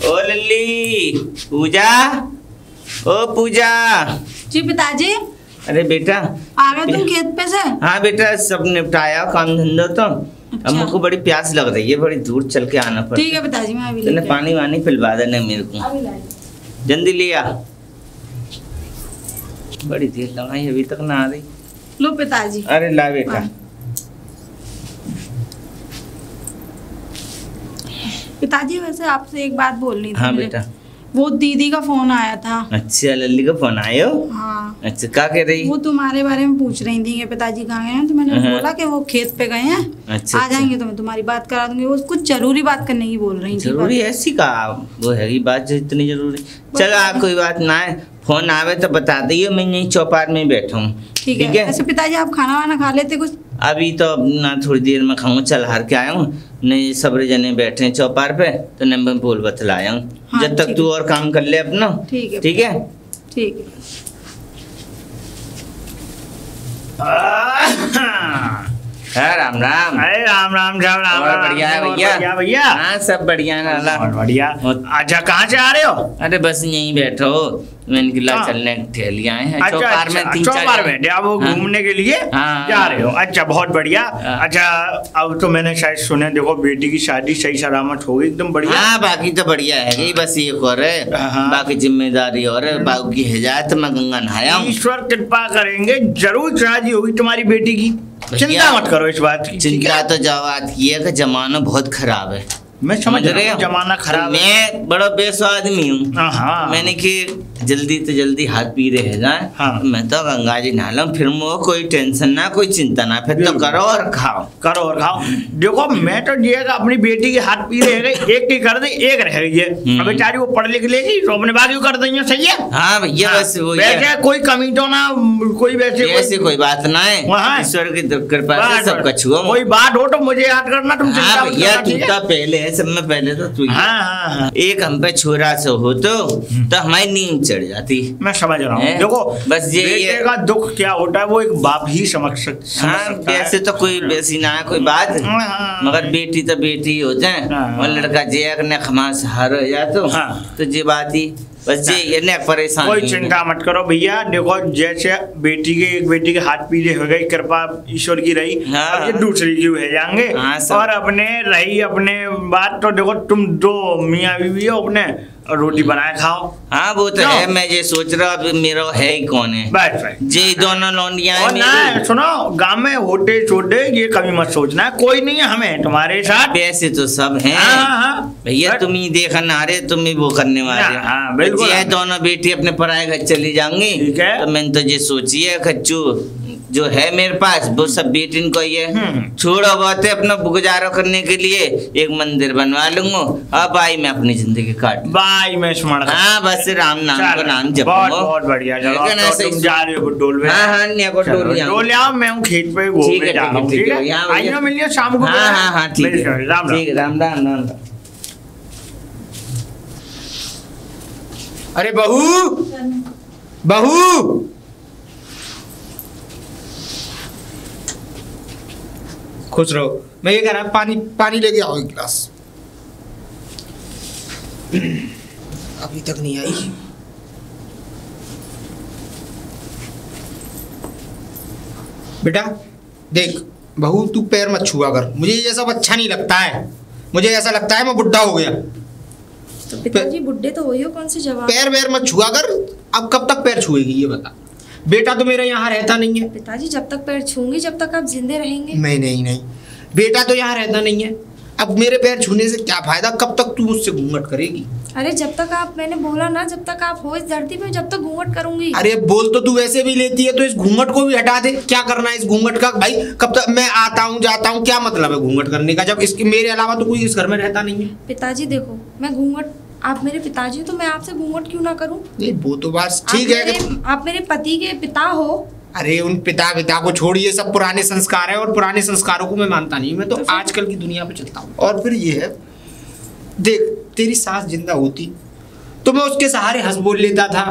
ओ लल्ली, पूजा, ओ पूजा। जी पिताजी। अरे बेटा आ गए तुम खेत पे से? हाँ बेटा, सब निपटाया काम धंधा तो। अच्छा। अब मुझको बड़ी प्यास लग रही है, बड़ी दूर चल के आना पड़ता। ठीक है पिताजी, मैं अभी तूने पानी वानी पिलवा देना मेरे को, अभी लाई। जल्दी लिया। बड़ी देर लगाई, अभी तक ना आ रही। लो पिताजी। अरे ला बेटा। पिताजी वैसे आपसे एक बात बोलनी थी। हाँ बेटा। वो दीदी का फोन आया था। अच्छा, लल्ली का फोन आयो? हाँ। अच्छा, क्या कह रही? वो तुम्हारे बारे में पूछ रही थी कि पिताजी कहाँ गए हैं, तो मैंने बोला कि वो खेत पे गए हैं। अच्छा, आ जाएंगे तो मैं तुम्हारी बात करा दूंगी। वो कुछ जरूरी बात करने की बोल रही थी। जरूरी ऐसी का वो है बात जो इतनी जरूरी? चलो आप कोई बात ना है, फोन आवे तो बता दियो, मैं यहीं चौपार में बैठा हूँ। ठीक है। ऐसे पिताजी आप खाना वाना खा लेते कुछ? अभी तो ना, थोड़ी देर में खाऊंगा, चल हार के आया हूँ। नहीं सबरे जने बैठे हैं चौपार पे, तो नंबर बोल बतलाया हूँ। हाँ, जब तक तू और काम कर ले अपना। ठीक है। ठीक है, ठीक है। राम राम। अरे राम राम राम राम। और बढ़िया है भैया? भैया हाँ सब बढ़िया है ना। बहुत बढ़िया। अच्छा कहाँ से आ रहे हो? अरे बस यहीं बैठो, मैंने किला चलने ठेलिया हैं चौपार में, तीन चार चौपार में आप वो घूमने के लिए जा रहे हो? अच्छा बहुत बढ़िया। अच्छा अब तो मैंने शायद सुने, देखो बेटी की शादी सही सलामत हो गई, एकदम बढ़िया। हाँ बाकी तो बढ़िया है, बस ये और है, बाकी जिम्मेदारी और है, बाबू की हिदायत में गंगा नहाया हूँ। ईश्वर कृपा करेंगे, जरूर शादी होगी तुम्हारी बेटी की, चिंता मत करो इस बात की। चिंता तो जवाब की है कि जमाना बहुत खराब है। मैं समझ रहे हो जमाना खराब है। मैं बड़ा बेसो आदमी हूँ। मैंने कि जल्दी तो जल्दी हाथ पी रहे जाए। हाँ। मैं तो गंगा जी नहा फिर मुझे कोई टेंशन ना, कोई चिंता ना, फिर तो करो और खाओ, करो और खाओ। देखो मैं तो ये अपनी बेटी के हाथ पी रहे गए, एक की कर दे, एक रह गई है। अब बेचारी वो पढ़ लिख लेगी तो अपने बाकी कर देंगे, सही है? हाँ भैया बस वो वैसे कोई कमी तो ना, कोई वैसे कोई बात ना है, ईश्वर की कृपा से सब कुछ हुआ। कोई बात हो तो मुझे याद करना, तुम चिंता मत करना, ठीक है? पहले है, सब में पहले तो तू। एक हम पे छोरा से हो तो हमारी नींद चढ़ जाती। मैं समझ रहा हूँ। देखो बस ये का दुख क्या होता है वो एक बाप ही समझ सकता है। ऐसे तो कोई बेसी ना है कोई बात, मगर बेटी तो बेटी हो जाए और लड़का जे ने खमा सहारा हो जाए तो जे बात ही बस ये ने परेशान। कोई चिंता मत करो भैया, देखो जैसे बेटी के एक बेटी के हाथ पीले हो गई, कृपा ईश्वर की रही, अब ये दूसरी की रह जाएंगे। और अपने रही अपने बात तो देखो, तुम दो मियाँ बीवी हो, अपने रोटी बनाए खाओ। हाँ वो तो है, मैं ये सोच रहा अब मेरा है ही कौन है, बस जे दोनों लौंडियां हैं मेरी। सुनो गांव में होते छोटे ये कभी मत सोचना है, कोई नहीं है हमें तुम्हारे साथ। पैसे तो सब हैं भैया, तुम ही देखा ना रहे, तुम ही वो करने वाले। बिल्कुल दोनों बेटी अपने पराए घर चली जाएंगी, तो मैंने तो ये सोची है खच्चू जो है मेरे पास वो सब बेटी को ये छोड़ो बहुत है, अपना गुजारा करने के लिए एक मंदिर बनवा लूंगा। अब भाई मैं अपनी जिंदगी काट भाई मैं स्मरण। हाँ बस राम नाम को नाम जपो। बहुत बढ़िया। तुम जा रहे हो डोल में? हाँ डोल आओ, मैं हूँ खेत पे घूमने जा रहा हूँ, ठीक है? आइए मिलिए शाम को। हाँ ठीक है, राम राम। अरे बहू खुश रहो। मैं ये कह रहा पानी लेके आओ एक गिलास। अभी तक नहीं आई। बेटा देख बहू, तू पैर मत छुआ कर, मुझे ये सब अच्छा नहीं लगता है। मुझे ऐसा लगता है मैं बुढ़ा हो गया। तो पिताजी बुढ़े तो वही हो, कौन सी जवाब? पैर वैर मत छुआ कर। अब कब तक पैर छुएगी ये बता? बेटा तो मेरा यहाँ रहता नहीं है। पिताजी जब तक पैर छूंगी जब तक आप जिंदे रहेंगे। नहीं, बेटा तो यहाँ रहता नहीं है। अब मेरे पैर छूने से क्या फायदा? कब तक तू मुझसे घूंघट करेगी? अरे जब तक आप, मैंने बोला ना, जब तक आप हो इस धरती पे जब तक घूंघट करूंगी। अरे बोल तो तू वैसे भी लेती है, तो इस घूंघट को भी हटा दे। क्या करना है इस घूंघट का भाई? कब तक मैं आता हूँ जाता हूँ, क्या मतलब है घूंघट करने का जब इसके मेरे अलावा तो कोई इस घर में रहता नहीं है? पिताजी देखो, मैं घूंघट, आप मेरे पिताजी तो मैं आपसे घूंघट क्यों ना करूं? नहीं वो तो बात ठीक है, आप मेरे पति के पिता हो। अरे उन पिता को छोड़िए, सब पुराने संस्कार है और पुराने संस्कारों को मैं मानता नहीं। मैं तो आजकल की दुनिया पे चलता हूँ। और फिर ये है, देख तेरी सास जिंदा होती तो मैं उसके सहारे हंस बोल लेता था,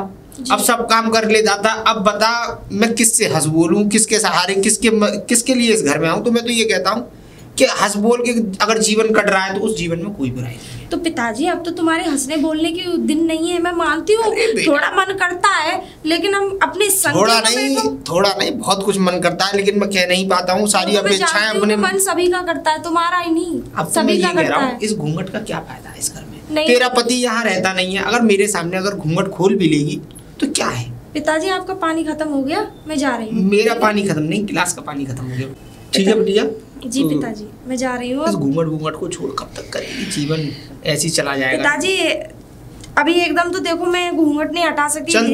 अब सब काम कर लेता था। अब बता मैं किससे हंस बोलूं, किसके सहारे, किसके लिए इस घर में आऊं? तो मैं तो ये कहता हूँ कि हंस बोल के अगर जीवन कट रहा है तो उस जीवन में कोई बुराई नहीं है। तो पिताजी अब तो तुम्हारे हंसने बोलने की दिन नहीं है, मैं मानती हूँ थोड़ा मन करता है, लेकिन हम अपने थोड़ा नहीं बहुत कुछ मन करता है, लेकिन मैं कह नहीं पाता हूँ सारी अपनी इच्छाएं अपने मन सभी का करता है, तुम्हारा ही नहीं, सभी का करता है। इस घूंघट का क्या फायदा है इस घर में? तेरा पति यहाँ रहता नहीं है, अगर मेरे सामने अगर घूंघट खोल भी लेगी तो क्या है? पिताजी आपका पानी खत्म हो गया, मैं जा रही हूँ। मेरा पानी खत्म नहीं, गिलास का पानी खत्म हो गया। ठीक है बिटिया? जी पिताजी मैं जा रही हूँ। इस घूंघट को छोड़ कब तक करेगी? जीवन ऐसे ही चला जाएगा। पिताजी अभी एकदम तो देखो मैं घूंघट नहीं हटा सकती। चल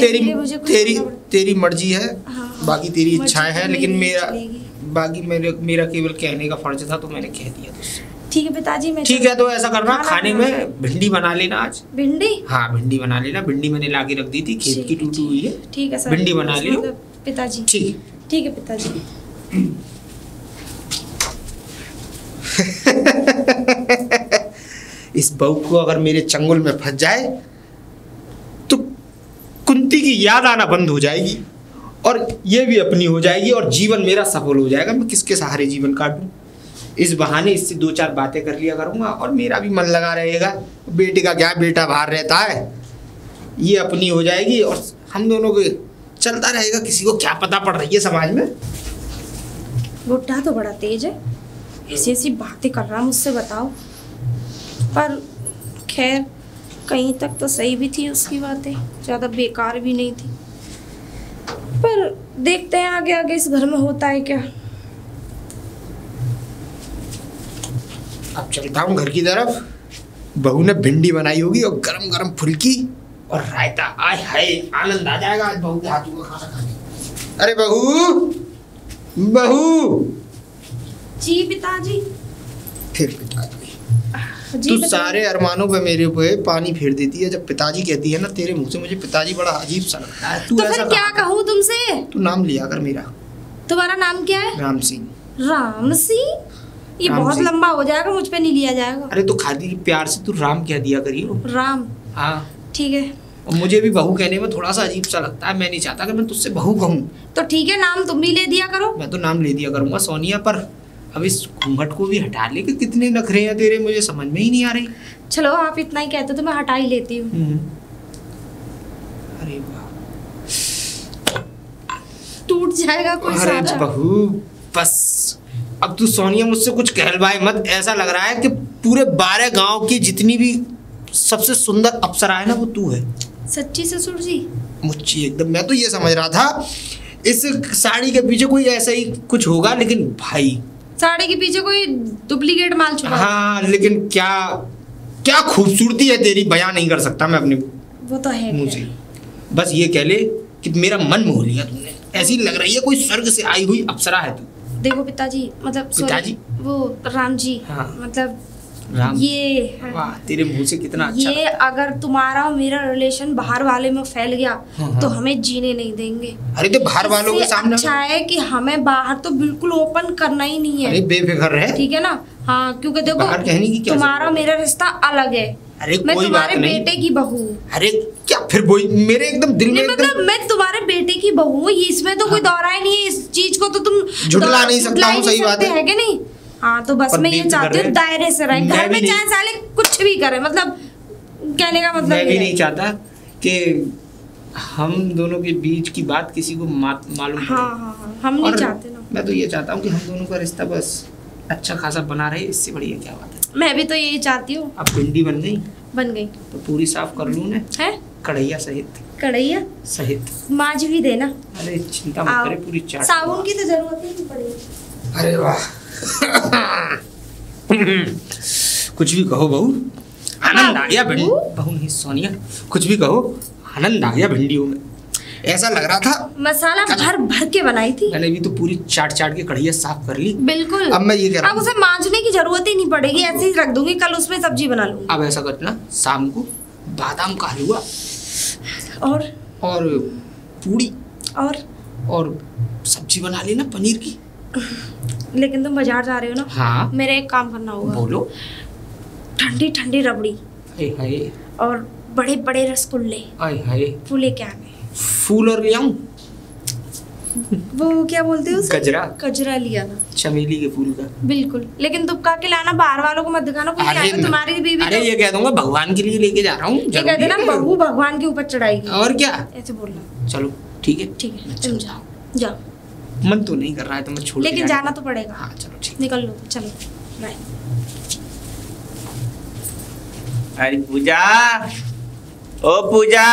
तेरी मर्जी है। हाँ, बाकी तेरी इच्छाएं हैं, लेकिन मेरा केवल कहने का फर्ज था तो मैंने कह दिया तुझसे। ठीक है पिताजी मैं ठीक है, तो ऐसा करना खाने में भिंडी बना लेना आज। भिंडी? हाँ भिंडी बना लेना, भिंडी मैंने ला के रख दी थी, खेत की टूटी हुई है। ठीक है सर, भिंडी बना लियो पिताजी। ठीक है पिताजी। इस बहू को अगर मेरे चंगुल में फंस जाए तो कुंती की याद आना बंद हो जाएगी और ये भी अपनी हो जाएगी और जीवन मेरा सफल हो जाएगा। मैं किसके सहारे जीवन काटूं? इस बहाने इससे 2-4 बातें कर लिया करूंगा और मेरा भी मन लगा रहेगा। बेटे का क्या, बेटा बाहर रहता है, ये अपनी हो जाएगी और हम दोनों को चलता रहेगा। किसी को क्या पता पड़ रही है समाज में। बुड्ढा तो बड़ा तेज है, ऐसी ऐसी बातें कर रहा मुझसे, बताओ। पर खैर कहीं तक तो सही भी थी उसकी बातें, ज़्यादा बेकार भी नहीं थी। पर देखते हैं आगे आगे इस घर में होता है क्या। अब चलता हूँ घर की तरफ। बहू ने भिंडी बनाई होगी और गरम गरम फुल्की और रायता। आय हाय आनंद आ जाएगा आज बहू के हाथों का खाना खाने। अरे बहू। जी पिताजी। फिर पिताजी तू सारे अरमानों पे मेरे पे पानी फेर देती है। जब पिताजी कहती है ना तेरे मुंह से, मुझे पिताजी बड़ा अजीब सा लगता है। तू तो ऐसा क्या कहूँ तुमसे? तू नाम लिया कर मेरा। तुम्हारा नाम क्या है? राम सिंह। राम सिंह? ये बहुत लंबा हो जाएगा, मुझ पे नहीं लिया जाएगा। अरे तो खाली प्यार से तू राम कह दिया करियो। राम? हाँ ठीक है। और मुझे भी बहू कहने में थोड़ा सा अजीब सा लगता है। मैं नहीं चाहता कि मैं तुझसे बहू कहूँ। तो ठीक है, नाम तुम भी ले दिया करो। मैं तो नाम ले दिया करूंगा सोनिया, पर अब इस घूंघट को भी हटा ले। कि कितने नखरे हैं तेरे, मुझे समझ में ही नहीं आ रही। चलो आप इतना ही कहते तो मैं हटा ही लेती हूँ। अरे वाह, टूट जाएगा कोई सारा। अरे बहू बस अब तू सोनिया मुझसे कुछ कहलवाए मत। ऐसा लग रहा है कि पूरे 12 गांव की जितनी भी सबसे सुंदर अप्सरा है ना वो तू है। सच्ची ससुर जी? मुझे एकदम, मैं तो ये समझ रहा था इस साड़ी के पीछे कोई ऐसा ही कुछ होगा, लेकिन भाई साड़ी के पीछे कोई डुप्लीकेट माल छुपा। हाँ लेकिन क्या खूबसूरती है तेरी, बयां नहीं कर सकता मैं अपने वो तो है मुझे। बस ये कह ले कि मेरा मन मोह लिया तूने। ऐसी लग रही है कोई स्वर्ग से आई हुई अप्सरा है तू। देखो पिताजी, मतलब पिताजी वो राम जी। हाँ। मतलब राम, ये वाह तेरे मुंह से कितना अच्छा। ये अगर तुम्हारा और मेरा रिलेशन बाहर वाले में फैल गया तो हमें जीने नहीं देंगे। अरे तो बाहर वालों के सामने अच्छा है कि हमें बाहर तो बिल्कुल ओपन करना ही नहीं है। अरे बेफिक्र रहे, ठीक है ना? हाँ क्योंकि देखो तुम्हारा मेरा रिश्ता अलग है। अरे मैं कोई तुम्हारे बेटे की बहू। अरे क्या फिर वही मेरे एकदम दिल में मतलब मैं तुम्हारे बेटे की बहू हूँ, इसमें तो कोई दौरा ही नहीं है। इस चीज को तो तुम झुठला नहीं सकता हूँ। सही बात है कि नहीं? हाँ तो बस मैं ये चाहती हूँ दायरे से रहे। घर में चाहे साले कुछ भी करे, मतलब कहने का मतलब मैं भी नहीं चाहता कि हम दोनों के बीच की बात किसी को मालूम। हाँ हम नहीं चाहते ना। मैं तो ये चाहता हूँ कि हम दोनों का रिश्ता बस अच्छा खासा बना रहे, इससे बढ़िया क्या बात है। मैं भी तो यही चाहती हूँ। अब भिंडी बन गई तो पूरी साफ कर लूँ ना? है कढ़ैया सहित माज भी देना। अरे चिंता मत करे, पूरी चाट। साबुन की तो जरूरत ही नहीं पड़ेगी। अरे वाह कुछ भी कहो बहू, आनंद आ गया भिंडी। बहू नहीं सोनिया, कुछ भी कहो आनंद आ गया भिंडियों में। ऐसा लग रहा था मसाला भर भर के बनाई थी। मैंने भी तो पूरी चाट के कढ़ैया साफ कर ली। बिल्कुल। अब मैं ये कह रहा हूं, अब उसे मांजने की जरूरत ही नहीं पड़ेगी, ऐसे ही रख दूंगी, कल उसमें सब्जी बना लूंगी। अब ऐसा करना शाम को बादाम का हलवा और पूड़ी और सब्जी बना लेना पनीर की। लेकिन तुम बाजार जा रहे हो ना? हाँ। मेरा एक काम करना होगा। बोलो। ठंडी ठंडी रबड़ी हाय और बड़े बड़े रसगुल्ले हाय फूले क्या है? फूल और ले आऊं? वो क्या बोलते हैं उसे? गजरा लिया था चमेली के फूल का। बिल्कुल, लेकिन दुबका के लाना, बाहर वालों को मत दिखाना। तुम्हारी बीवी। अरे ये कह दूंगा भगवान के लिए लेके जा रहा हूँ। ये कहते ना बहू भगवान के ऊपर चढ़ाएगी। और क्या ऐसे बोलना। चलो ठीक है तुम जाओ। मन तो नहीं कर रहा है तो मैं छोड़, लेकिन जाना तो पड़ेगा। हाँ चलो ठीक, निकल लो, चलो बाय। अरे पूजा, ओ पूजा।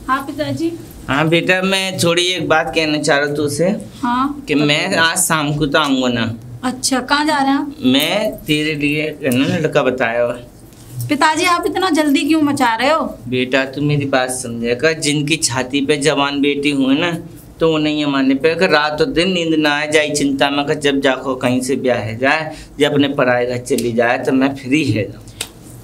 हाँ पिताजी। हाँ बेटा, मैं थोड़ी एक बात कहना चाह रहा हूँ तुझसे। हाँ कि मैं आज शाम को तो आऊंगा ना। अच्छा, कहाँ जा रहे हैं आप? मैं तेरे लिए लड़का बताया हुआ। पिताजी आप इतना जल्दी क्यों मचा रहे हो? बेटा तू मेरी बात समझेगा, जिनकी छाती पे जवान बेटी हुए ना तो नहीं मानने पे, अगर रात और दिन नींद ना आ जाए चिंता में, जब जाको कहीं से ब्याह है जाए, जब अपने पराए घर चली जाए तो मैं फ्री है जाऊँ।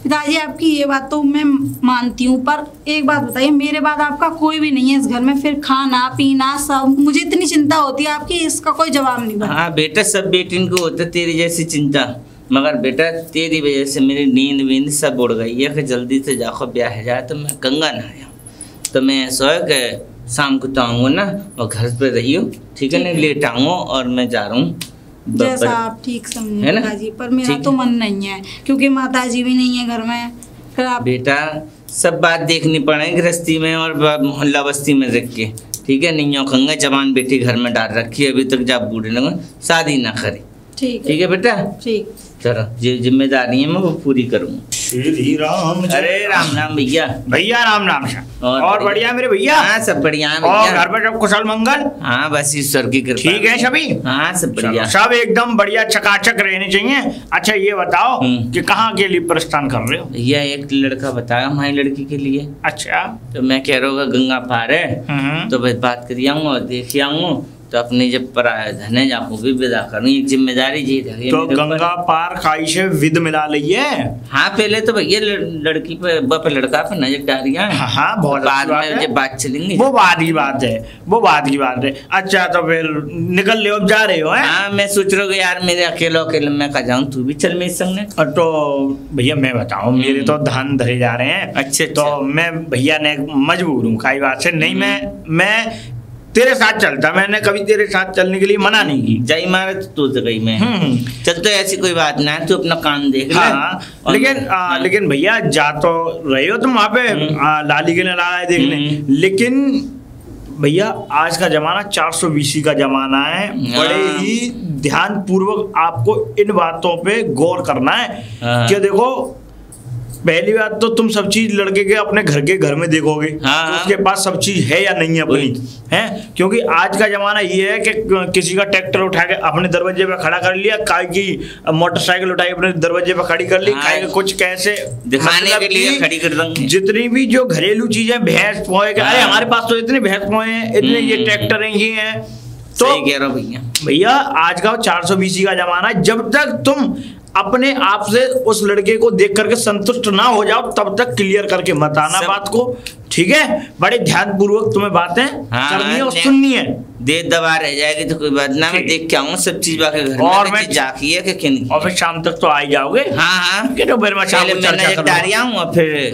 पिताजी आपकी ये बात तो मैं मानती हूँ, पर एक बात बताइए, मेरे बाद आपका कोई भी नहीं है इस घर में, फिर खाना पीना सब, मुझे इतनी चिंता होती है आपकी, इसका कोई जवाब नहीं बनता। हाँ बेटा, सब बेटिन को होता तेरी जैसी चिंता, मगर बेटा तेरी वजह से मेरी नींद वींद सब उड़ गई है कि जल्दी से जाकर ब्याह जाए तो मैं गंगा नहाया। तो मैं ऐसा है कि शाम को तो आऊँगा ना, और घर पे रहियो, ठीक है ना, लेट आऊँगा और मैं जा रहा हूँ। जैसा आप ठीक समझे पिताजी, पर मेरा तो मन नहीं है क्योंकि माताजी भी नहीं है घर में। फिर आप बेटा सब बात देखनी पड़ेगी गृहस्थी में और मोहल्ला बस्ती में रख के, ठीक है। नहीं औखंगा जवान बेटी घर में डाल रखी है अभी तक, जब बूढ़े लोग शादी ना करे। ठीक है बेटा, ठीक। चलो जो जिम्मेदारी है मैं वो पूरी करूँगा। श्री राम। अरे राम राम भैया। भैया राम राम। और बढ़िया मेरे भैया? हाँ सब बढ़िया है भैया। घर पर सब कुशल मंगल? हाँ बस ईश्वर की कृपा। ठीक है सभी? हाँ सब बढ़िया, सब एकदम बढ़िया चकाचक रहने चाहिए। अच्छा ये बताओ कि कहाँ के लिए प्रस्थान कर रहे हो? भैया एक लड़का बताया हमारी लड़की के लिए। अच्छा, तो मैं कह रहा हूँ गंगा पार है तो बस बात करिए आऊँगा और देखिए आऊँगा, तो अपने जब पराया धने जाको भी विदा करूँ, एक जिम्मेदारी जी रही। तो गंगा पार खाई से विद मिला लिये। हाँ पहले तो भैया लड़की पे लड़का पे नजर डालिया। हाँ बहुत बाद में जब बात चलेंगी वो बाद की बात है, वो बाद की बात है। अच्छा तो फिर निकल ले, अब जा रहे हो? हाँ मैं सोच रहा हूँ यार मेरे अकेले मैं कहा जाऊँ, तू भी चल मेरे संग। तो भैया मैं बताऊँ, मेरे तो धान धरे जा रहे हैं। अच्छे तो मैं भैया ने मजबूर हूँ, कई बात से नहीं मैं तेरे साथ चलता, मैंने कभी तेरे साथ चलने के लिए मना नहीं की। जाई मारे तो गई मैं। चल तो ऐसी कोई बात ना है, तू अपना काम देख ले। हाँ, लेकिन भैया जा तो रहे हो तुम वहाँ पे लाली के लिए ला रहे देखने, लेकिन भैया आज का जमाना 420 का जमाना है। बड़े ही ध्यान पूर्वक आपको इन बातों पे गौर करना है कि देखो पहली बात तो तुम सब चीज लड़के के अपने घर में देखोगे। हाँ, तो उसके पास सब चीज है या नहीं है अपनी, है? क्योंकि आज का जमाना ये है कि किसी का ट्रैक्टर उठा के अपने दरवाजे पे खड़ा कर लिया, काय की मोटरसाइकिल उठाई अपने दरवाजे पे खड़ी कर ली, काय की कुछ कैसे दिखाने के लिए खड़ी कर देंगे। जितनी भी जो घरेलू चीजें भैंस पोए, अरे हमारे पास तो इतने भैंस पोए हैं, इतने ये ट्रैक्टर हैं, ये हैं। तो कह रहा हूँ भैया आज का 420 का जमाना है। जब तक तुम अपने आप से उस लड़के को देख करके संतुष्ट ना हो जाओ तब तक क्लियर करके मत आना बात को, ठीक है? बड़े ध्यान पूर्वक तुम्हें बातें करनी है और सुननी है। दे दबा रह जाएगी तो कोई बात ना, मैं देख के आऊंगा सब चीज बाकी घर में, और मैं जाकी है कि और फिर शाम तक तो आ ही जाओगे। हाँ तो फिर मैं शाम को चर्चा करूंगा और फिर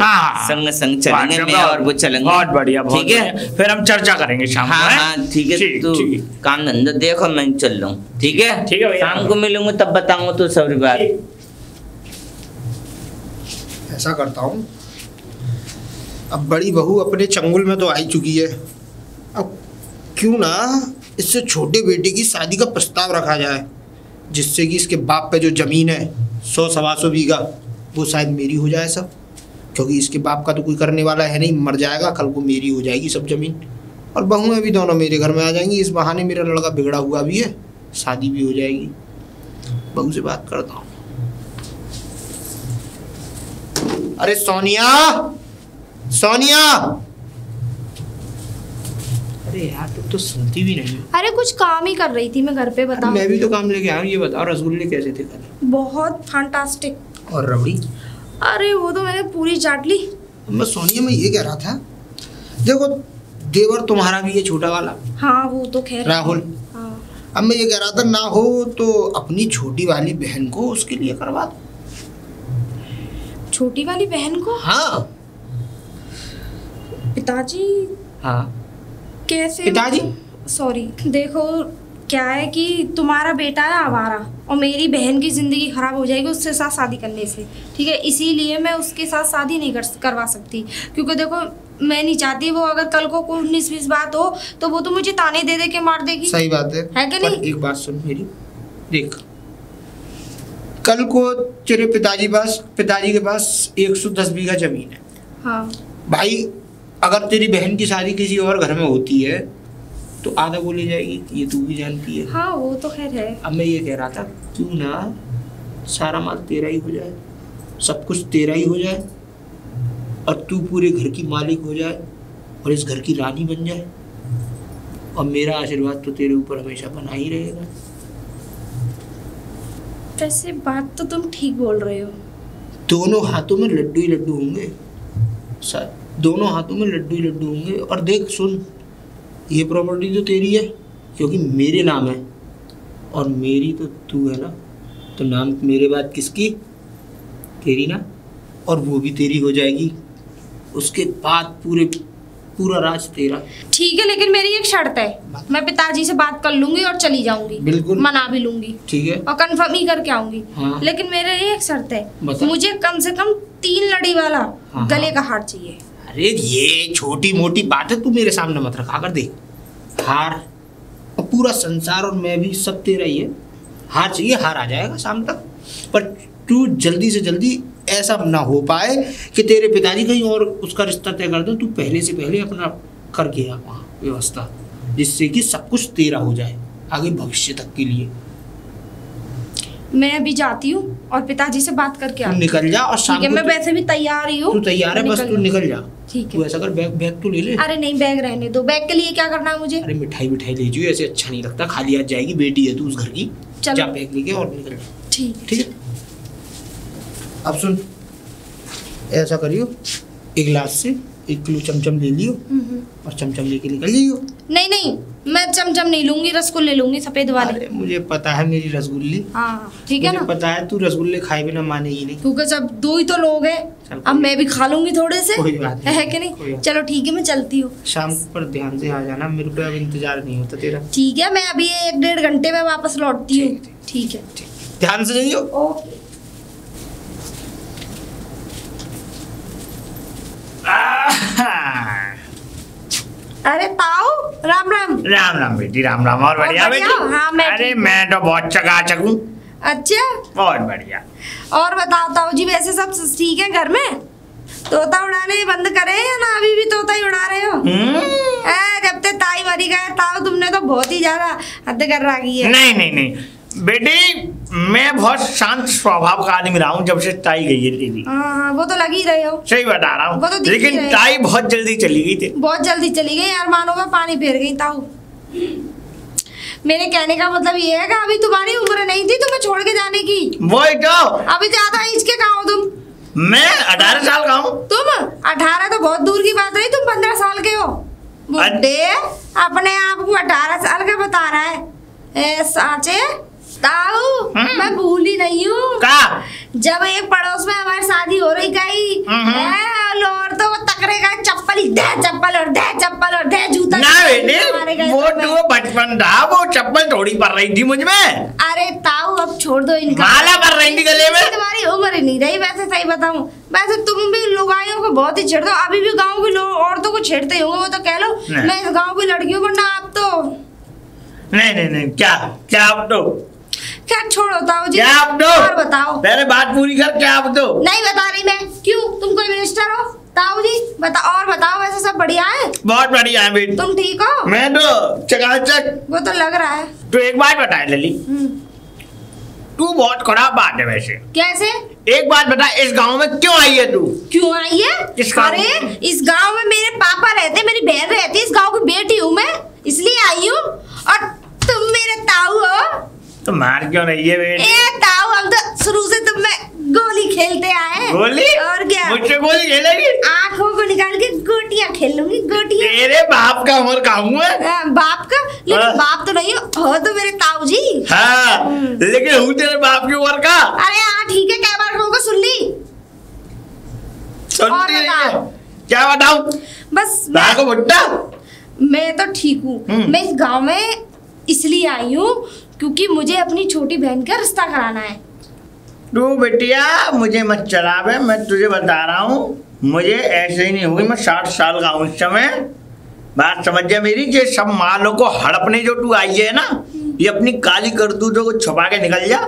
संग चलेंगे मैं और वो चलेंगे। बहुत बढ़िया, ठीक है, फिर हम चर्चा करेंगे शाम को। हाँ ठीक है, तू काम धंधा देखो, मैं चल रहा हूँ। ठीक है, ठीक है, शाम को मिलूंगा तब बताऊंगा तो सारी बात। ऐसा करता हूँ, अब बड़ी बहू अपने चंगुल में तो आ ही चुकी है, अब क्यों ना इससे छोटे बेटे की शादी का प्रस्ताव रखा जाए, जिससे कि इसके बाप पे जो ज़मीन है 100-125 बीघा वो शायद मेरी हो जाए सब, क्योंकि इसके बाप का तो कोई करने वाला है नहीं, मर जाएगा, कल को मेरी हो जाएगी सब ज़मीन, और बहुएं भी दोनों मेरे घर में आ जाएंगी। इस बहाने मेरा लड़का बिगड़ा हुआ भी है, शादी भी हो जाएगी। बहू से बात करता हूँ। अरे सोनिया, सोनिया, अरे यार तुम तो सुनती भी नहीं। अरे कुछ काम ही कर रही थी मैं घर पे, बताओ। मैं भी तो काम लेके आया हूँ। ये बताओ रसगुल्ले कैसे थे कल? बहुत फैंटास्टिक। और रबड़ी? अरे वो तो मैंने पूरी चाट ली। मैं सोनिया, मैं ये कह रहा था, देखो देवर तुम्हारा भी है छोटा वाला। हाँ वो तो खैर राहुल। हाँ। अब मैं ये कह रहा था ना हो तो अपनी छोटी वाली बहन को उसके लिए करवा दो। छोटी वाली बहन को? हाँ पिताजी। हाँ कैसे? पिताजी सॉरी। देखो क्या है कि तुम्हारा बेटा है आवारा और मेरी बहन की ज़िंदगी ख़राब हो जाएगी उसके साथ शादी करने से, ठीक है? इसीलिए मैं उसके साथ शादी नहीं करवा सकती, क्योंकि देखो मैं नहीं चाहती वो अगर कल को कोई 19-20 बात हो तो वो तो मुझे ताने दे के मार देगी। सही बात है कि नहीं? एक बात सुन मेरी, देख कल को तेरे पिताजी के पास 110 बीघा जमीन है। हाँ भाई, अगर तेरी बहन की शादी किसी और घर में होती है तो आधा वो ले जाएगी, ये तू भी जानती है। हाँ वो तो खैर है। अब मैं ये कह रहा था क्यों ना सारा माल तेरा ही हो जाए, सब कुछ तेरा ही हो जाए और तू पूरे घर की मालिक हो जाए और इस घर की रानी बन जाए और मेरा आशीर्वाद तो तेरे ऊपर हमेशा बना ही रहेगा। वैसे बात तो तुम ठीक बोल रहे हो। दोनों हाथों में लड्डू ही लड्डू होंगे सर, दोनों हाथों में लड्डू ही लड्डू होंगे। और देख सुन, ये प्रॉपर्टी तो तेरी है क्योंकि मेरे नाम है और मेरी तो तू है ना, तो नाम मेरे बाद किसकी? तेरी ना, और वो भी तेरी हो जाएगी। उसके बाद पूरा राज तेरा। ठीक है, लेकिन मेरी एक शर्त है, मैं पिताजी से बात कर लूंगी और चली जाऊंगी। बिल्कुल मना भी लूंगी, ठीक है, और कंफर्म ही करके आऊंगी। हाँ। लेकिन मेरे एक शर्त है, बता। मुझे कम से कम 3 लड़ी वाला हाँ। गले का हार चाहिए। अरे ये छोटी मोटी बात है, तू मेरे सामने मत रखा कर। देख हार, और पूरा संसार और मैं भी सब तेरा ही है। हार चाहिए, हार आ जाएगा शाम तक, पर तू जल्दी से जल्दी ऐसा ना हो पाए कि तेरे पिताजी कहीं और उसका रिश्ता तय कर दो। तू पहले से पहले अपना कर गया वहाँ व्यवस्था, जिससे कि सब कुछ तेरा हो जाए आगे भविष्य तक के लिए। मैं अभी जाती हूँ और पिताजी से बात करके आती हूँ। निकल जा और शाम को मैं वैसे भी तैयार ही हूँ। तू तैयार है, बस तू निकल जा। ठीक है। तू ऐसा कर, बैग तो ले ले। अरे नहीं, बैग रहने दो। बैग के लिए क्या करना है मुझे? अरे मिठाई ले जाइए, ऐसे अच्छा नहीं लगता, खाली हाथ जाएगी, बेटी है तू उस घर की। चलो। जा बैग लेके और निकल जा। ठीक है। अब सुन, ऐसा करियो, एक गिलास से 1 किलो चमचम ले लियो और चमचम लेके निकल जाइयो। नहीं, मैं चमचम नहीं लूंगी, रसगुल्ले लूंगी सफेद वाले। अरे मुझे पता है मेरी रसगुल्ली। हाँ ठीक है ना, पता है तू रसगुल्ले खाए बिना मानेगी नहीं, क्योंकि सब 2 ही तो लोग हैं। अब मैं भी खा लूंगी थोड़े से, कोई बात नहीं, है कि नहीं? चलो ठीक है, मैं चलती हूँ। शाम पर ध्यान से आ जाना, मेरे को अब इंतजार नहीं होता तेरा। ठीक है, मैं अभी 1-1.5 घंटे में वापस लौटती हूँ। ठीक है, ध्यान से जाइयो। ओके। अरे ताऊ, राम राम बेटी, राम और बढ़िया बेटी। हाँ, अरे मैं तो बहुत चकाचक हूँ। अच्छा, बहुत बढ़िया। और बताओ ताऊ जी, वैसे सब ठीक है घर में? तोता उड़ाने बंद करे या ना अभी भी तोता ही उड़ा रहे हो? जब तक ताई मरी गए ताऊ, तुमने तो बहुत ही ज्यादा हद कर रखी है। नहीं बेटी, मैं बहुत शांत स्वभाव का आदमी रहा हूँ जब से ताई गई है दीदी। हाँ, वो तो लग ही रहे हो। सही बता रहा हूँ, तो लेकिन ताई बहुत जल्दी चली गई थी। बहुत जल्दी चली गई यार, मानो मैं पानी फेर गई ताऊ। मेरे कहने का मतलब ये है कि अभी तुम्हारी उम्र नहीं थी तुम्हें छोड़ के जाने की। वही तो। अभी ज्यादा एज के कहाँ हो तुम? मैं 18 साल का हूँ। तुम 18 तो बहुत दूर की बात रही, तुम 15 साल के हो। बुड्ढे अपने आप को 18 साल का बता रहा है। साचे ताऊ, मैं भूली नहीं हूँ जब एक पड़ोस में हमारी शादी हो रही गई और तो वो तकरे का चप्पल और दे जूता। ना बेटे, वो तो बचपन था, वो चप्पल थोड़ी पड़ रही थी मुझ में। अरे ताऊ अब छोड़ दो इनका, माला पड़ रही थी गले में। तुम्हारी उम्र नहीं रही वैसे, सही बताऊं। वैसे तुम भी लुगाइयों को बहुत ही छेड़ते हो, अभी भी गाँव की औरतों को छेड़ते होंगे, वो तो कह लो मैं इस गाँव की लड़की हूँ, वरना आप तो नहीं क्या आप तो क्या छोड़ो ताऊ जी, क्या आप तो और बताओ। पहले बात पूरी कर, क्या आप तो नहीं बता रही मैं। क्यों, तुम कोई मिनिस्टर हो? ताऊ जी और बताओ, वैसे सब बढ़िया है? बहुत बढ़िया है बेटी। तुम ठीक हो? मैं तो चकाचक। वो तो लग रहा है। तो एक बात बता लली, तू बहुत खराब बात है वैसे। कैसे? एक बात बता, इस गांव में क्यों आई है तू? क्यों आई है? अरे इस गांव में मेरे पापा रहते, मेरी बहन रहती, इस गांव की बेटी हूँ मैं, इसलिए आई हूँ। और तुम मेरे ताऊ हो तो मार क्यों रही है बेटी? ताऊ, हम तो शुरू से तुम में गोली खेलते आए। गोली? और क्या? मुझसे गोली खेलेगी? आंखों को निकाल के गोटियां खेल लूंगी, गोटियां। तेरे बाप का उम्र का हूँ मैं? बाप का? लेकिन बाप तो नहीं हो तो मेरे ताऊ जी। हाँ, लेकिन हूँ तेरे बाप की उम्र का। अरे हाँ ठीक है, क्या बार कहूँगा, सुन ली? सुनती नहीं है? क्या बताऊँ? बस भुट्टा मैं तो ठीक हूँ। मैं इस गांव में इसलिए आई हूँ क्योंकि मुझे अपनी छोटी बहन का रिश्ता कराना है। तू बेटिया मुझे मत चलावे, मैं तुझे बता रहा हूँ, मुझे ऐसे ही नहीं होगी। मैं 60 साल का हूँ इस समय, बात समझ जा मेरी। ये सब मालों को हड़पने जो तू आई है ना, ये अपनी काली करतूतों को छुपा के निकल जा,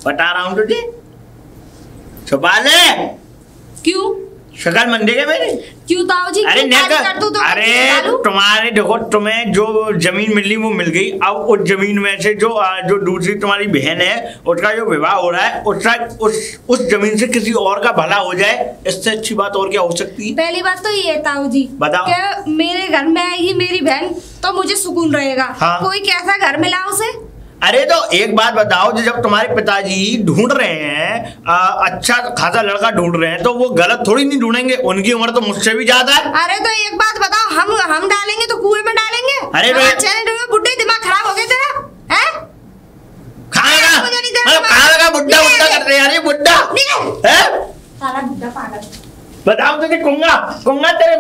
बता रहा हूँ तुझे, छुपा ले। क्यों? शक्ल मंदे के मेरे क्यों ताऊ जी? अरे अरे तुम्हारे देखो, तुम्हें जो जमीन मिली वो मिल गई। अब उस जमीन में से जो दूसरी तुम्हारी बहन है उसका जो विवाह हो रहा है, उस जमीन से किसी और का भला हो जाए, इससे अच्छी बात और क्या हो सकती है? पहली बात तो ये है ताऊ जी, बताओ, क्या मेरे घर में आएगी मेरी बहन तो मुझे सुकून रहेगा। हाँ? कोई कैसा घर मिला उसे? अरे तो एक बात बताओ, जब तुम्हारे पिताजी ढूंढ रहे हैं अच्छा खासा लड़का ढूंढ रहे हैं, तो वो गलत थोड़ी नहीं ढूंढेंगे, उनकी उम्र तो मुझसे भी ज्यादा है। अरे तो एक बात बताओ, हम डालेंगे तो कुएं में डालेंगे? अरे बुड्ढे दिमाग खराब हो गए तेरा है? खाएगा बुड्ढा करते यार, ये बुड्ढा है साला बुड्ढा पागल। बताओ तुझे कहूंगा तेरे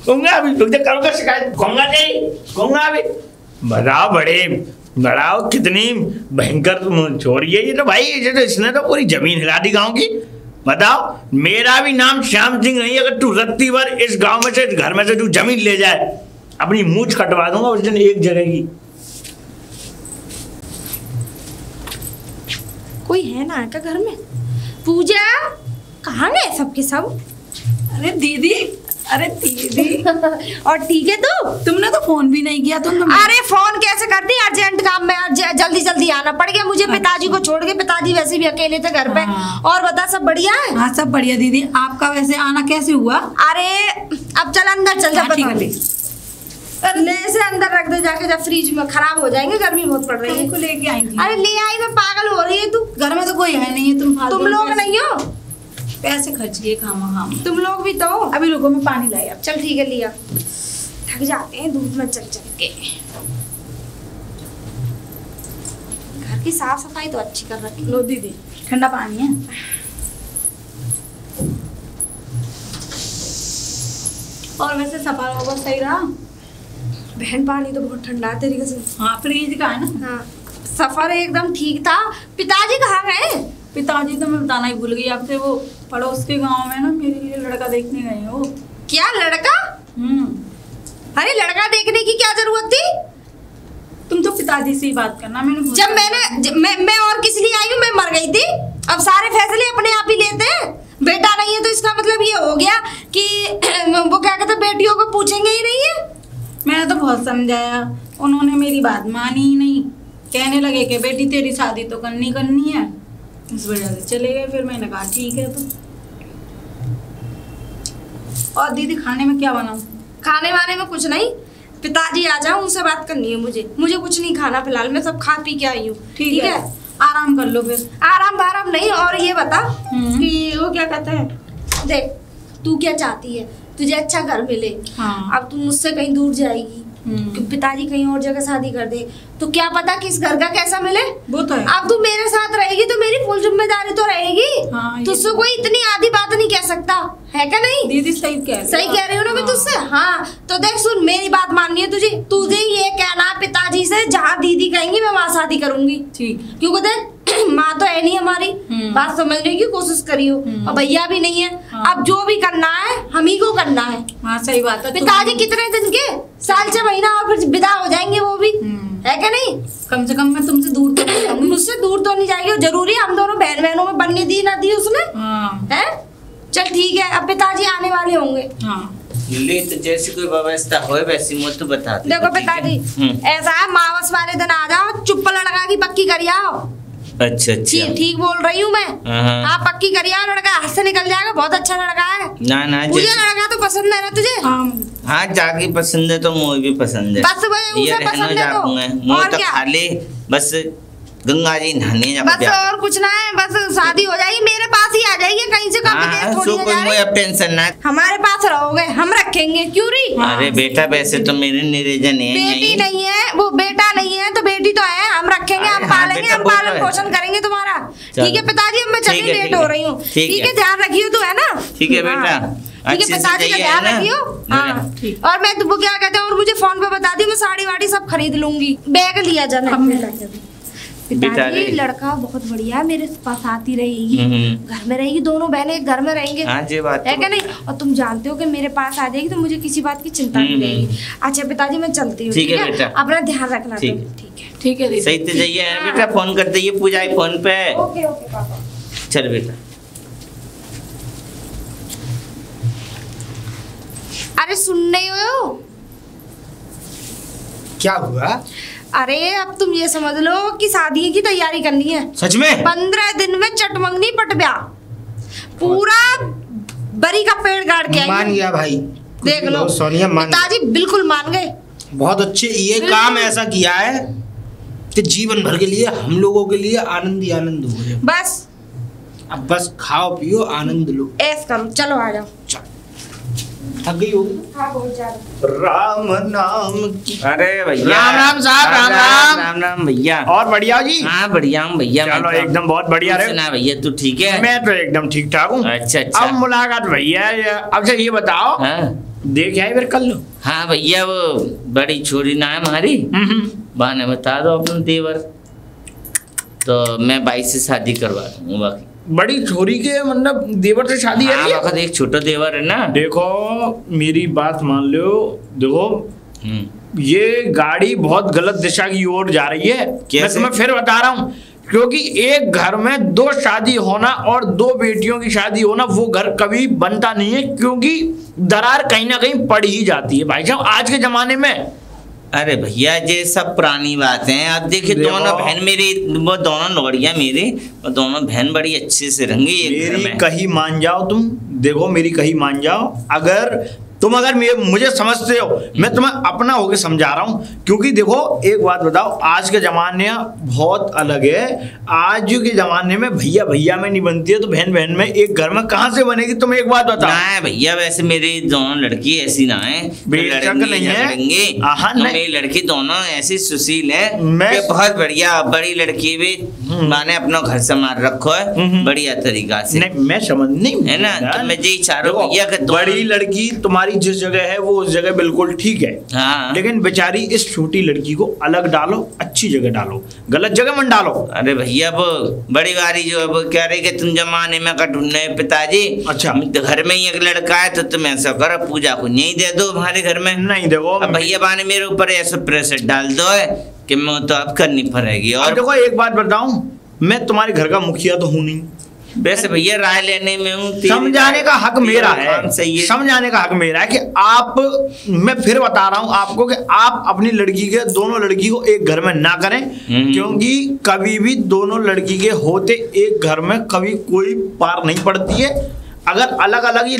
कहूंगा अभी तुझे करूंगा शिकायत, कहूंगा अभी। बताओ बढ़ाओ कितनी भयंकर चोरी है ये तो भाई, ये तो इसने तो पूरी जमीन हिला दी गांव की। बताओ, मेरा भी नाम श्याम सिंह नहीं, अगर तू रत्ती भर इस गांव में से, इस घर में से तू जमीन ले जाए, अपनी मूंछ कटवा दूंगा उस दिन एक जगह की। कोई है ना क्या घर में? पूजा कहाँ गए सबके सब? अरे दीदी, अरे दीदी और ठीक है तुमने तो फोन भी नहीं किया। अरे फोन कैसे कर दी, अर्जेंट काम में जल्दी आना पड़ गया मुझे। पिताजी को छोड़ के, पिताजी वैसे भी अकेले थे घर पे। और बता, सब बढ़िया है? हाँ सब बढ़िया दीदी। आपका वैसे आना कैसे हुआ? अरे अब चल अंदर चल जा, ले से अंदर रख दे जाके, जब फ्रिज में खराब हो जाएंगे, गर्मी बहुत पड़ रही है। लेके आई थी। अरे ले आई, मैं पागल हो रही है तू। घर में तो कोई है नहीं है, तुम लोग नहीं हो, पैसे खर्च किए खाम। तुम लोग भी तो। अभी रुको मैं पानी लाया। चल ठीक है, लिया। थक जाते हैं धूप में चल के। घर की साफ सफाई तो अच्छी कर रखी। लो दीदी, ठंडा पानी है। और वैसे सफा बहुत सही रहा बहन, पानी तो बहुत ठंडा है तेरी कसम। हाँ फ्रिज का है ना। हाँ सफर एकदम ठीक था। पिताजी कहाँ गए? पिताजी तो मैं बताना ही भूल गई आपसे, वो पड़ोस के गांव में ना मेरे लिए लड़का देखने गए हो। क्या लड़का? अरे लड़का देखने की क्या जरूरत थी? तुम तो पिताजी से ही बात करना। मैं और किस लिए आई हूँ? मैं मर गई थी। अब सारे फैसले अपने आप ही लेते हैं। बेटा नहीं है तो इसका मतलब ये हो गया कि वो क्या कहते, बेटियों को पूछेंगे ही नहीं है। मैंने तो बहुत समझाया, उन्होंने मेरी बात मानी ही नहीं। कहने लगे कि बेटी तेरी शादी तो करनी है, इस वजह से चले गए। फिर मैंने कहा ठीक है। तो और दीदी खाने में क्या बनाऊं? खाने वाने में कुछ नहीं, पिताजी आ जाओ, उनसे बात करनी है मुझे कुछ नहीं खाना फिलहाल। मैं सब खा पी के आई हूँ। ठीक है, आराम कर लो फिर। आराम नहीं। और ये बता कि वो क्या कहते हैं, देख तू क्या चाहती है, तुझे अच्छा घर मिले। हाँ। अब तू मुझसे कहीं दूर जाएगी, पिताजी कहीं और जगह शादी कर दे, तो क्या पता किस घर का कैसा मिले। वो तो है। अब तू मेरे साथ रहेगी तो मेरी फुल जिम्मेदारी तो रहेगी। हाँ, तुझसे कोई इतनी आधी बात नहीं कह सकता है क्या? नहीं दीदी सही कह रही हूँ ना मैं तुझसे। हाँ तो देख सुन, मेरी बात माननी है तुझे ये कहना पिताजी से, जहाँ दीदी कहेंगी मैं वहाँ शादी करूंगी। ठीक, क्योंकि देख माँ तो है नहीं हमारी, बात समझने की कोशिश करियो, और भैया भी नहीं है। हाँ। अब जो भी करना है हम ही को करना है। हाँ सही बात है। पिताजी कितने दिन के, साल 6 महीना और फिर विदा हो जाएंगे, वो भी है क्या? नहीं कम से कम मैं तुमसे दूर तो नहीं जाऊंगी। मुझसे दूर तो नहीं जाएगी, जरूरी हम दोनों बहनों में बनने दी ना दी उसने। हाँ। है चल ठीक है, अब पिताजी आने वाले होंगे। हाँ ले तो जैसी कोई व्यवस्था हो वैसी मुझे तो बता दे। देखो पिताजी ऐसा है, मावस वाले दिन आ जाओ, चुप्पा लड़का की पक्की करिए आओ। अच्छा ठीक बोल रही हूँ मैं। हाँ पक्की करिए, लड़का हाथ से निकल जाएगा, बहुत अच्छा लड़का है। ना मुझे लड़का तो पसंद है ना तुझे? हाँ जाके पसंद है तो मुझे भी पसंद है। बस उसे पसंद है तो और क्या? खाली बस गंगा जी नहाने जा, बस और कुछ ना है। बस शादी हो जाएगी, मेरे पास ही आ जाएगी, कहीं से कम टेंशन ना, हमारे पास रहोगे, हम रखेंगे। क्यों री? अरे बेटा वैसे तो मेरे निरेजन है, बेटी नहीं है वो, बेटा नहीं है तो बेटी तो है, हम रखेंगे, हम पालेंगे, हम पालन पोषण करेंगे तुम्हारा। ठीक है पिताजी, अब मैं चली लेट हो रही हूँ। ठीक है, ध्यान रखियो तू, है ना? ठीक है बेटा, ठीक है, पिताजी का ध्यान रखियो। हाँ, और मैं तुमको क्या कहते हैं, और मुझे फोन पे बता दी, मैं साड़ी वाड़ी सब खरीद लूंगी। बैग लिया जाना पिताजी, लड़का बहुत बढ़िया, मेरे पास आती रहेगी, घर में रहेगी, दोनों बहनें एक घर में रहेंगे। हाँ, ये बात है क्या नहीं? और तुम जानते हो कि मेरे पास आ जाएगी तो मुझे किसी बात की चिंता नहीं रहेगी। अच्छा पिताजी, मैं चलती हूँ, ठीक है? अपना ध्यान रखना। ठीक है, सही तो जाइए बेटा, फोन कर दीजिए पूजा फोन पे। ओके पापा। चल बेटा। अरे सुन नहीं हो? क्या हुआ? अरे अब तुम ये समझ लो कि शादी की तैयारी करनी है। सच में? 15 दिन में चटमंगनी पटब्या, पूरा बरी का पेड़ गाड़ के आई। मान गया भाई, देख लो सोनिया, मान पिताजी बिल्कुल मान गए। बहुत अच्छे, ये काम ऐसा किया है कि जीवन भर के लिए हम लोगों के लिए आनंद ही आनंद हो गया। बस अब बस खाओ पियो आनंद लो, ऐस करो। चलो आ जाओ। थक गई होगी। हाँ, बहुत ज्यादा। राम नाम की। अरे भैया, राम राम साहब, राम राम। राम राम भैया। और बढ़िया जी? हाँ बढ़िया हूँ भैया। चलो एकदम बहुत बढ़िया रहे। सुना भैया, तू ठीक है? मैं तो एकदम ठीक ठाक हूँ। अच्छा। अब मुलाकात भैया, अब से ये बताओ, देख आए फिर कल लो? हाँ भैया, वो बड़ी छोरी ना है हमारी, बहाने बता दो अपना देवर, तो मैं भाई से शादी करवा दूंगा। बाकी बड़ी छोरी के मतलब देवर से शादी है? हाँ, एक छोटा देवर है ना। देखो मेरी बात मान लो, देखो ये गाड़ी बहुत गलत दिशा की ओर जा रही है। मैं तुम्हें फिर बता रहा हूँ, क्योंकि एक घर में 2 शादी होना और 2 बेटियों की शादी होना, वो घर कभी बनता नहीं है, क्योंकि दरार कहीं ना कहीं पड़ ही जाती है भाई साहब आज के जमाने में। अरे भैया, ये सब पुरानी बातें हैं। आप देखिए, दोनों बहन मेरी, वो दोनों लौड़िया मेरी, और दोनों बहन बड़ी अच्छे से रहेंगी एक घर में। मेरी कही मान जाओ तुम, देखो मेरी कही मान जाओ। अगर तुम मुझे समझते हो, मैं तुम्हें अपना होकर समझा रहा हूँ। क्योंकि देखो एक बात बताओ, आज के जमाने बहुत अलग है। आज के जमाने में भैया भैया में नहीं बनती है, तो बहन बहन में एक घर में कहाँ से बनेगी? तुम एक बात बताओ। ना भैया, वैसे मेरी दोनों लड़की ऐसी ना है, बेशक नहीं है। मेरी लड़की दोनों ऐसी सुशील है, बहुत बढ़िया। बड़ी लड़की भी माने अपना घर संभाल रखो है बढ़िया तरीका से। नहीं, मैं समझ नहीं है ना, तो मैं यही चाह रहा हूँ भैया कि बड़ी लड़की तुम्हारी जिस जगह है वो उस जगह बिल्कुल ठीक है। हाँ। लेकिन बेचारी इस छोटी लड़की को अलग डालो, अच्छी जगह डालो, गलत जगह मत डालो। अरे भैया, वो बड़ी वाली जो है वो कह रही कि तुम जमाने में का ढूंढने पिताजी। अच्छा, घर में ही एक लड़का है, तो तुम ऐसा करो, पूजा को नहीं दे दो हमारे घर में। नहीं देखो, अब भैया बाने मेरे ऊपर ऐसा प्रेशर डाल दो है कि मैं तो अब करनी पड़ेगी। और देखो एक बात बताऊं, मैं तुम्हारे घर का मुखिया तो हूँ नहीं, वैसे भैया राय लेने में हूँ, समझाने का हक मेरा है, समझाने का हक मेरा है कि आप, मैं फिर बता रहा हूँ आपको कि आप अपनी लड़की के, दोनों लड़की को एक घर में ना करें, क्योंकि कभी भी दोनों लड़की के होते एक घर में कभी कोई पार नहीं पड़ती है। अगर अलग अलग ये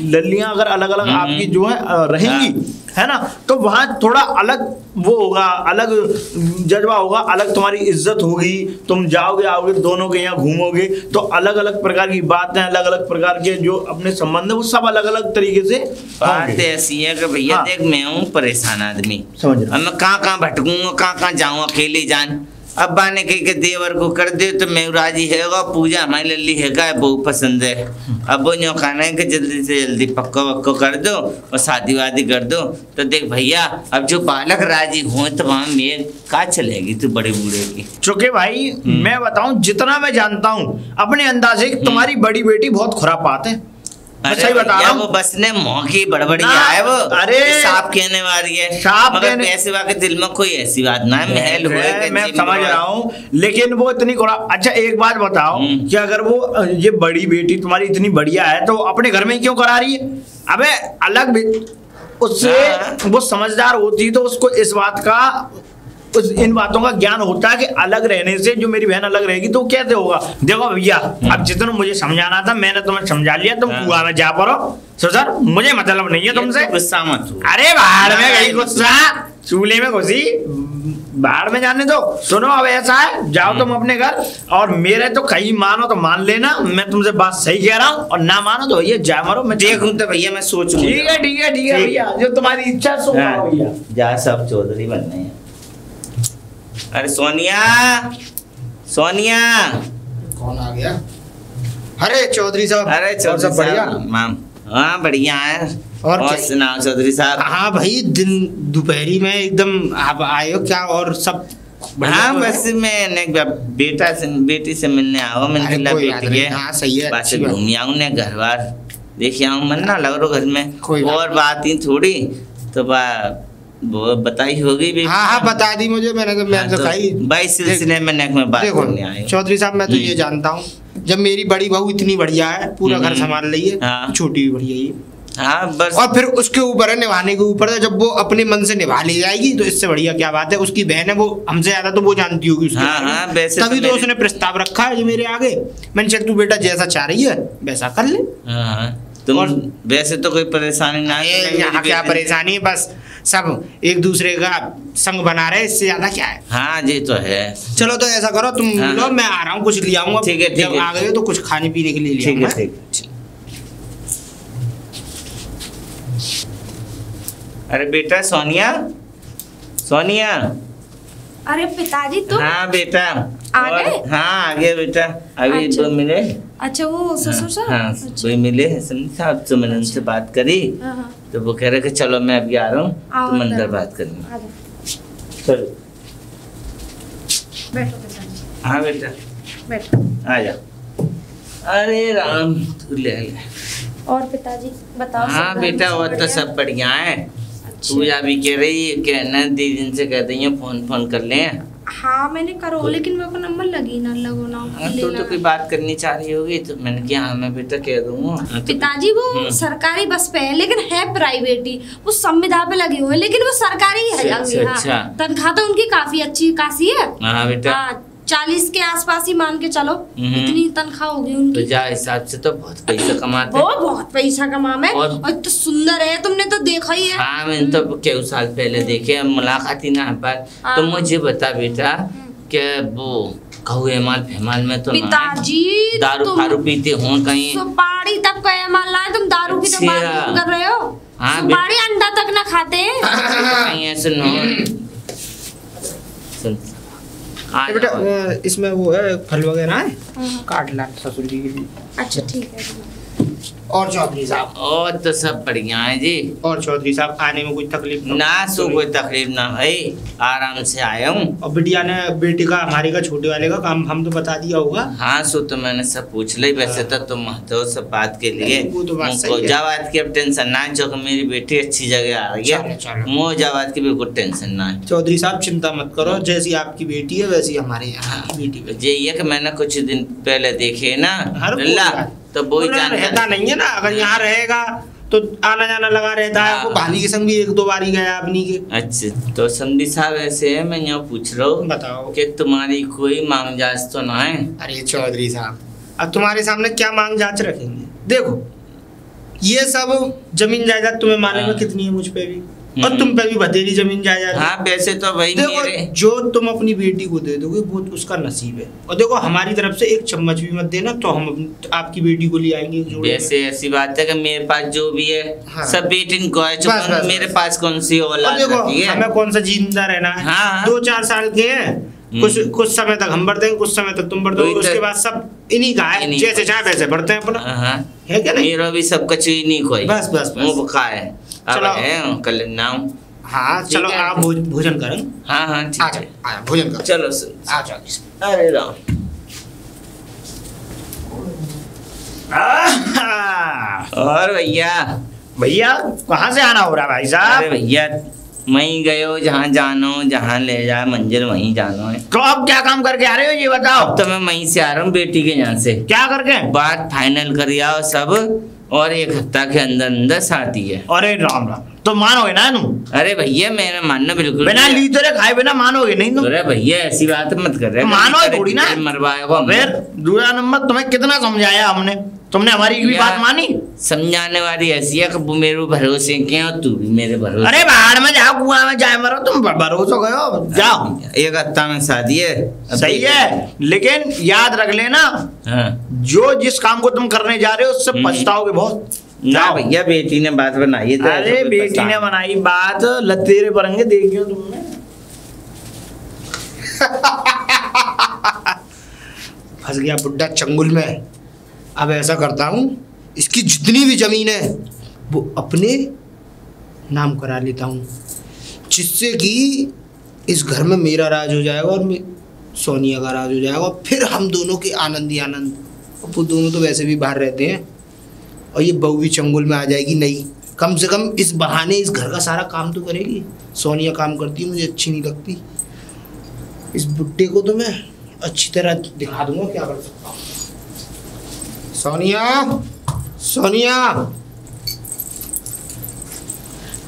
लल्लियां अगर अलग अलग आपकी जो है रहेंगी, है ना, तो वहाँ थोड़ा अलग वो होगा, अलग जज्बा होगा, अलग तुम्हारी इज्जत होगी। तुम जाओगे आओगे दोनों के यहाँ घूमोगे तो अलग अलग प्रकार की बातें, अलग अलग प्रकार के जो अपने संबंध है वो सब अलग अलग तरीके से। बात ऐसी है कि भैया देख, मैं हूँ परेशान आदमी, समझ रहा, मैं कहाँ भटकूंगा, कहाँ जाऊँ अकेले जान। अब बाने के देवर को कर दे तो मैं राजी है, पूजा हमारी लल्ली है बहुत पसंद है। अब वो यूँ कहना है कि जल्दी से जल्दी पक्को वक्को कर दो और शादी वादी कर दो। तो देख भैया, अब जो बालक राजी हो तो वहाँ मेरे का चलेगी तू बड़े बूढ़े की। चुके भाई, मैं बताऊं जितना मैं जानता हूँ अपने अंदाजे, तुम्हारी बड़ी बेटी बहुत खुरापात है। सही बता रहा हूँ, वो बस ने मौकी बड़बड़िया है वो। अरे साफ कहने वाली है, मगर ऐसी बात के दिल में कोई ऐसी बात ना है, महल हुए मैं समझ रहा हूँ, लेकिन वो इतनी अच्छा एक बात बताओ कि अगर वो ये बड़ी बेटी तुम्हारी इतनी बढ़िया है तो अपने घर में ही क्यों करा रही है? अबे अलग उससे वो समझदार होती तो उसको इस बात का, इन बातों का ज्ञान होता है कि अलग रहने से जो मेरी बहन अलग रहेगी तो कैसे होगा। देखो भैया, अब जितना मुझे समझाना था मैंने तुम्हें समझा लिया, तुम कुआं में जा पड़ो। सर मुझे मतलब नहीं है तुमसे, गुस्सा मत हो। अरे बाहर में गई गुस्सा, चूल्हे में घुसी, बाहर में जाने दो। सुनो अब ऐसा है, जाओ तुम अपने घर, और मेरे तो कहीं मानो तो मान लेना, मैं तुमसे बात सही कह रहा हूँ, और ना मानो तो भैया जा मरो, मैं देखूं तो भैया मैं सोचूं। ठीक है ठीक है ठीक है भैया, जो तुम्हारी इच्छा सो भैया, जा सब चौधरी बनने हैं। अरे सोनिया, सोनिया, कौन आ गया? अरे चौधरी साहब, अरे चौधरी बढ़िया मैम, हाँ बढ़िया है। और सुनाओ चौधरी साहब। हाँ भाई, दिन दोपहरी में एकदम आप आए हो क्या? और सब हाँ बस मैं बेटी से मिलने आओ, मैंने बेटी है। हाँ सही है, बस घूम आऊँ ने घर बार देख आऊँ, मन ना लग रहा घर में। और बात ही थोड़ी तो वो बताई होगी भी। हाँ बता दी मुझे, मैंने तो कही भाई सिलसिले में बात करने आए। चौधरी साहब मैं तो ये जानता हूँ, जब मेरी बड़ी बहू इतनी बढ़िया है, पूरा घर संभाल रही है, छोटी भी बढ़िया ही। हाँ बस। और फिर उसके ऊपर है, निभाने के ऊपर है, जब वो अपने मन से निभा ले जाएगी तो इससे बढ़िया क्या बात है। उसकी बहन है, वो हमसे ज्यादा तो वो जानती होगी उसके हाँ, वैसे तभी तो उसने प्रस्ताव रखा है मेरे आगे। मैंने कहा तू बेटा जैसा चाह रही है वैसा कर ले। तुम वैसे तो कोई परेशानी ना है यहाँ, क्या परेशानी है, बस सब एक दूसरे का संग बना रहे, इससे ज्यादा क्या है। हाँ जी तो है। चलो तो ऐसा करो, तुम लो, मैं आ रहा हूँ, कुछ ले आऊंगा। ठीक है, जब आ गए तो कुछ खाने पीने के लिए ले आऊंगा। अरे बेटा सोनिया, सोनिया। अरे पिताजी तुम? हाँ बेटा आ गए? हाँ आ गए बेटा, अभी तो मिले। अच्छा वो ससुर साहब? हाँ कोई मिले साहब, तो मैंने उनसे बात करी तो वो कह रहे कि चलो मैं अभी आ रहा हूँ, तुम अंदर बात करनी। चलो बैठो पिताजी। हाँ बेटा बैठो, आ जा। अरे राम तू ले। और पिताजी बताओ। हाँ बेटा वो तो सब बढ़िया है। पूजा भी कह रही है कि न दीदी से कह दी फोन कर ले। हाँ मैंने करो, लेकिन मेरे को नंबर लगी ना लगो ना। तो कोई बात करनी चाह रही होगी तो मैंने कहा हाँ मैं बेटा कह दूंगा। पिताजी वो सरकारी बस पे है, लेकिन है प्राइवेट ही, वो संविदा पे लगे हुए, लेकिन वो सरकारी है। अच्छा। तनख्वाह तो उनकी काफी अच्छी खासी है। हाँ बेटा 40 के आसपास ही मान के चलो, इतनी तनख्वाह होगी उनकी। तो जा हिसाब से तो बहुत पैसा कमाते हैं। वो बहुत पैसा कमाते हैं और तो सुंदर है, तुमने तो देखा ही है। हाँ मैंने तो कई साल पहले देखे, मुलाकात ही ना पर। तो मुझे बता बेटा कि वो कहू एमाल फेमाल में तो पिताजी दारू फारू पीते हो कहीं? सुपारी तक का एमाल लाए, तुम दारू की तो बात कर रहे हो? सुपारी अंडा तक ना खाते हैं। सुनो बेटा इसमें वो है फल वगैरह है, काट ला ससुर जी के लिए। अच्छा ठीक है। और चौधरी साहब? और तो सब बढ़िया है जी। और चौधरी साहब आने में कोई तकलीफ ना? सो कोई तकलीफ ना भाई, आराम से आया हूँ। और बिटिया ने बेटी का, हमारे का, छोटे वाले का काम हम तो बता दिया होगा। हाँ सो तो मैंने सब पूछ ली। वैसे तो तुम तो सब बात के लिए जावाद की अब टेंशन ना है, जो मेरी बेटी अच्छी जगह आ रही है, मुझे जावाद की बिल्कुल टेंशन ना है। चौधरी साहब चिंता मत करो, जैसी आपकी बेटी है वैसी हमारे यहाँ बेटी है। ये कि मैंने कुछ दिन पहले देखे ना तो वो रहता नहीं है ना, अगर यहाँ रहेगा तो आना जाना लगा रहता है। वो भाभी के संग भी 1-2 बार ही गया अपनी के। अच्छा तो संदीप साहब ऐसे है, मैं यहाँ पूछ रहा हूँ बताओ कि तुम्हारी कोई मांग जांच तो ना है? अरे चौधरी साहब अब तुम्हारे सामने क्या मांग जांच रखेंगे? देखो ये सब जमीन जायदाद तुम्हें माने में कितनी है मुझ पे भी, और तुम पे भी बतेरी जमीन जायदाद। हाँ वैसे तो भाई देखो जो तुम अपनी बेटी को दे दोगे वो उसका नसीब है। और देखो हमारी तरफ से एक चम्मच भी मत देना तो हम आपकी बेटी को ले आएंगे। वैसे ऐसी बात है कि मेरे पास जो भी है सब बेटी को है, मेरे पास कौन सी औलाद है? हमें कौन सा जिंदा रहना है? 2-4 साल के हैं, कुछ समय तक हम बढ़ते हैं, कुछ समय तक तुम बढ़ते हो, उसके बाद सब इन्हीं का है, जैसे चाहे वैसे बढ़ते हैं अपना। है क्या नहीं? मेरा भी सब कुछ इन्हीं को है। बस वो का है। चलो कल नाम। हाँ चलो आप भोजन करें। हाँ ठीक है भोजन करो। चलो आ जाओ। अरे राम और भैया कहाँ से आना हो रहा है भाई साहब? अरे भैया वहीं गए हो जहाँ जानो, जहाँ ले जाए मंजिल वहीं जाना है। तो अब क्या काम करके आ रहे हो ये बताओ? अब तो मैं वहीं से आ रहा हूँ बेटी के यहाँ से। क्या करके? बात फाइनल कर आओ सब, और 1 हफ्ता के अंदर अंदर शादी है। अरे राम राम, तो मानोगे ना तुम? अरे भैया मेरा मानना बिल्कुल बिना लीतरे खाए बिना मानोगे नहीं तुम? अरे भैया ऐसी बात मत कर रहे, मानो थोड़ी ना। मरवाएगा फिर दूसरा नंबर तुम्हें कितना समझाया हमने, तुमने हमारी भी बात मानी? समझाने वाली ऐसी है कि वो मेरे भरोसे के और तू भी मेरे भरोसे। अरे बाहर में जाओ, कुआं में जाए मरो, तुम भरोसा गयो जाओ। 1 हफ्ता में शादी है। सही है, लेकिन याद रख लेना जो जिस काम को तुम करने जा रहे हो उससे पछताओगे बहुत। ना भैया बेटी ने बात बनाई है। अरे बेटी ने बनाई बात, लतेरे पड़ेंगे देखियो तुमने। फंस गया बुड्ढा चंगुल में। अब ऐसा करता हूँ इसकी जितनी भी जमीन है वो अपने नाम करा लेता हूँ, जिससे कि इस घर में मेरा राज हो जाएगा और सोनिया का राज हो जाएगा। फिर हम दोनों के आनंद ही आनंद। वो दोनों तो वैसे भी बाहर रहते हैं और ये बहू भी चंगुल में आ जाएगी। नहीं, कम से कम इस बहाने इस घर का सारा काम तो करेगी। सोनिया काम करती है, मुझे अच्छी नहीं लगती। इस बुड्ढे को तो मैं अच्छी तरह दिखा दूंगा क्या कर सकता हूँ। सोनिया, सोनिया।